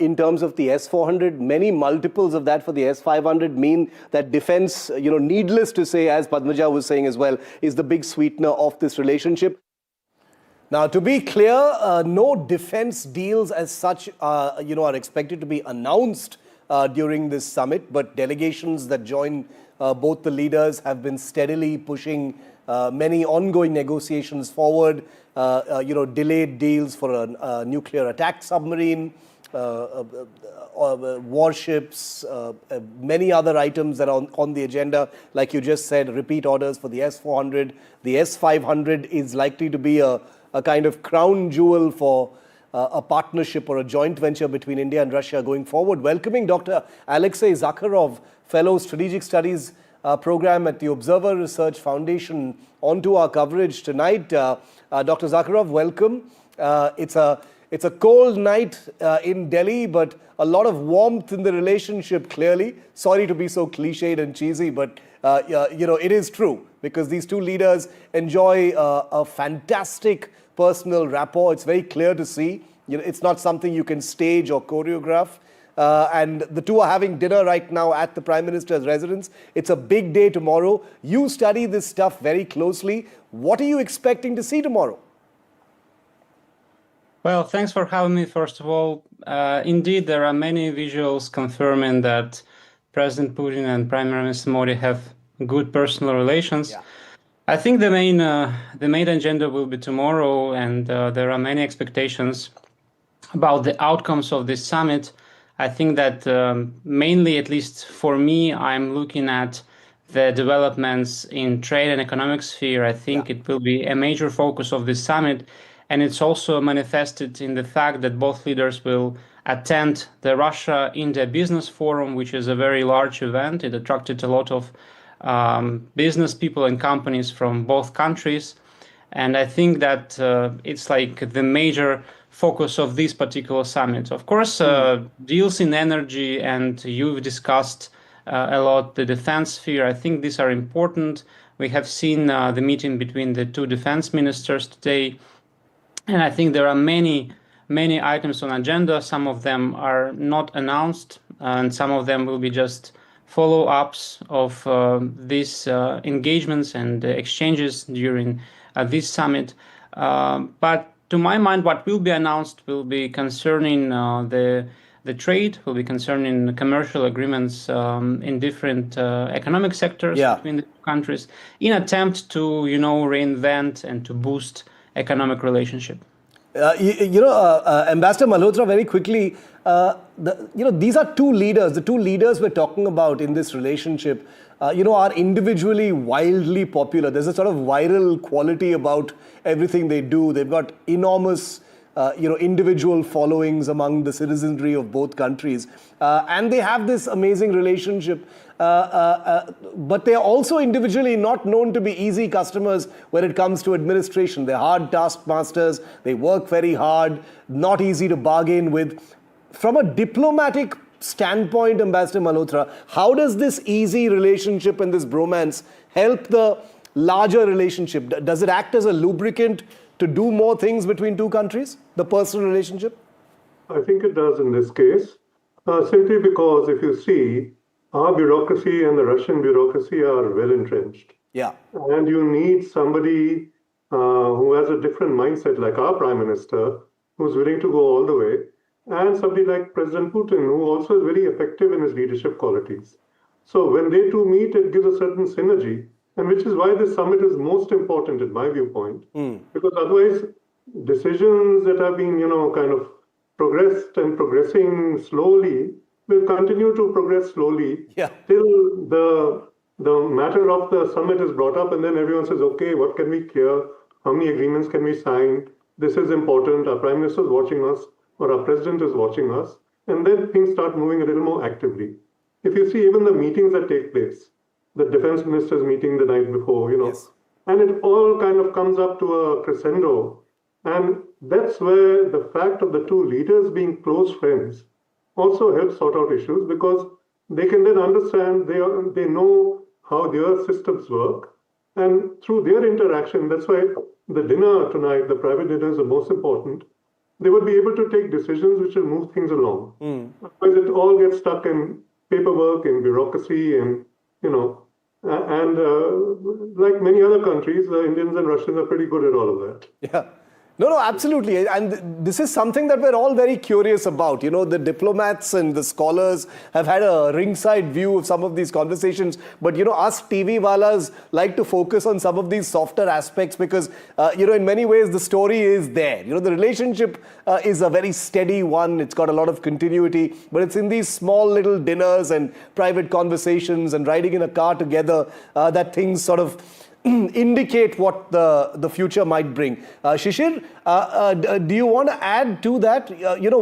in terms of the S-400, many multiples of that for the S-500 mean that defense, needless to say, as Padmaja was saying as well, is the big sweetener of this relationship. Now, to be clear, no defense deals as such, are expected to be announced during this summit, but delegations that join both the leaders have been steadily pushing many ongoing negotiations forward, delayed deals for a nuclear attack submarine, warships, many other items that are on the agenda. Like you just said, repeat orders for the S-400. The S-500 is likely to be a kind of crown jewel for a partnership or a joint venture between India and Russia going forward. Welcoming Dr. Alexei Zakharov, Fellow Strategic Studies Program at the Observer Research Foundation, onto our coverage tonight. Dr. Zakharov, welcome. It's a cold night in Delhi, but a lot of warmth in the relationship, clearly. Sorry to be so cliched and cheesy, but it is true, because these two leaders enjoy a fantastic personal rapport. It's very clear to see. It's not something you can stage or choreograph. And the two are having dinner right now at the Prime Minister's residence. It's a big day tomorrow. You study this stuff very closely. What are you expecting to see tomorrow? Well, thanks for having me, first of all. Indeed, there are many visuals confirming that President Putin and Prime Minister Modi have good personal relations. I think the main agenda will be tomorrow, and there are many expectations about the outcomes of this summit. I think that mainly, at least for me, I'm looking at the developments in trade and economic sphere. I think it will be a major focus of this summit, and it's also manifested in the fact that both leaders will attend the Russia-India Business Forum, which is a very large event. It attracted a lot of business people and companies from both countries. And I think that it's like the major focus of this particular summit. Of course, deals in energy, and you've discussed a lot the defense sphere. I think these are important. We have seen the meeting between the two defense ministers today. And I think there are many items on agenda. Some of them are not announced, and some of them will be just follow-ups of these engagements and exchanges during this summit. But to my mind, what will be announced will be concerning the trade, will be concerning commercial agreements in different economic sectors between the two countries, in attempt to, reinvent and to boost economic relationship. Ambassador Malhotra, very quickly, these are two leaders. The two leaders we're talking about in this relationship, are individually wildly popular. There's a sort of viral quality about everything they do. They've got enormous, individual followings among the citizenry of both countries. And they have this amazing relationship. But they're also individually not known to be easy customers when it comes to administration. They're hard taskmasters. They work very hard, not easy to bargain with. From a diplomatic standpoint, Ambassador Malhotra, how does this easy relationship and this bromance help the larger relationship? Does it act as a lubricant to do more things between two countries, the personal relationship? I think it does in this case, simply because if you see, our bureaucracy and the Russian bureaucracy are well entrenched. Yeah. And you need somebody who has a different mindset, like our Prime Minister, who's willing to go all the way, and somebody like President Putin, who also is very effective in his leadership qualities. So when they two meet, it gives a certain synergy, and which is why this summit is most important in my viewpoint, because otherwise decisions that have been, kind of progressed and progressing slowly will continue to progress slowly till the matter of the summit is brought up, and then everyone says, okay, what can we clear? How many agreements can we sign? This is important. Our Prime Minister is watching us, or our President is watching us. And then things start moving a little more actively. If you see even the meetings that take place, the defense ministers meeting the night before, and it all kind of comes up to a crescendo. And that's where the fact of the two leaders being close friends also helps sort out issues, because they can then understand, they know how their systems work. And through their interaction, that's why the dinner tonight, the private dinner, is the most important. They would be able to take decisions which will move things along. Otherwise, it all gets stuck in paperwork, in bureaucracy, and, like many other countries, the Indians and Russians are pretty good at all of that. Yeah. No, absolutely. And this is something that we're all very curious about. The diplomats and the scholars have had a ringside view of some of these conversations. But, us TV walas like to focus on some of these softer aspects because, in many ways, the story is there. The relationship is a very steady one. It's got a lot of continuity. But it's in these small little dinners and private conversations and riding in a car together that things sort of indicate what the future might bring. Shishir, do you want to add to that?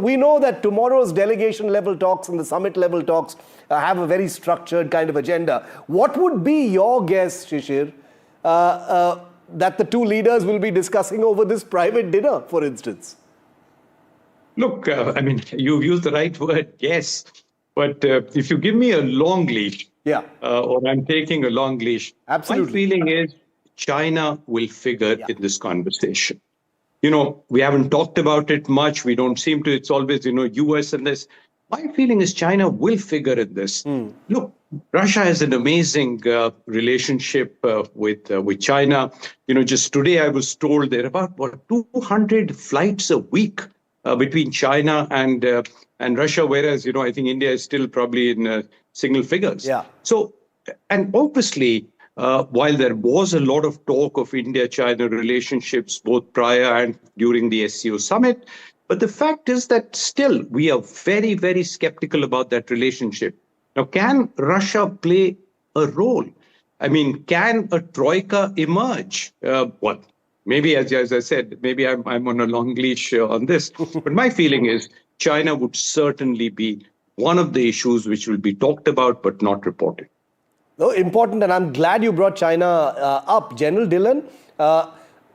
We know that tomorrow's delegation level talks and the summit level talks have a very structured kind of agenda. What would be your guess, Shishir, that the two leaders will be discussing over this private dinner, for instance? Look, you've used the right word, yes. But if you give me a long leash, or I'm taking a long leash, absolutely. My feeling is China will figure in this conversation. We haven't talked about it much. We don't seem to. It's always, US and this. My feeling is China will figure in this. Look, Russia has an amazing relationship with China. Just today I was told there are about 200 flights a week between China and Russia, whereas, I think India is still probably in single figures. Yeah. So And obviously, while there was a lot of talk of India-China relationships, both prior and during the SCO summit, but the fact is that still we are very, very skeptical about that relationship. Now, can Russia play a role? I mean, can a troika emerge? Well, maybe, as I said, maybe I'm on a long leash on this, but my feeling is China would certainly be one of the issues which will be talked about but not reported. No, important, and I'm glad you brought China up. General Dillon,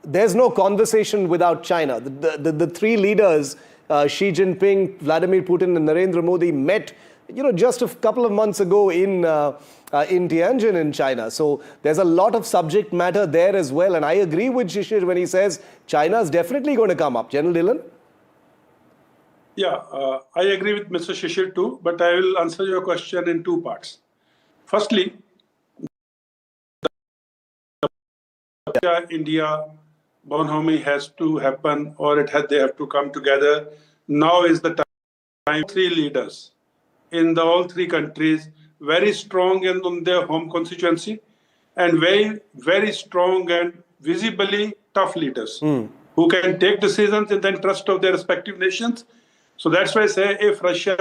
there's no conversation without China. The three leaders, Xi Jinping, Vladimir Putin, and Narendra Modi, met just a couple of months ago in Tianjin in China. So there's a lot of subject matter there as well. And I agree with Shishir when he says China is definitely going to come up. General Dillon? Yeah, I agree with Mr. Shishir too, but I will answer your question in two parts. Firstly, India bonhomie has to happen, or they have to come together. Now is the time. Three leaders in all three countries, very strong on their home constituency, and very, very strong and visibly tough leaders who can take decisions in the interest of their respective nations. So that's why I say if Russia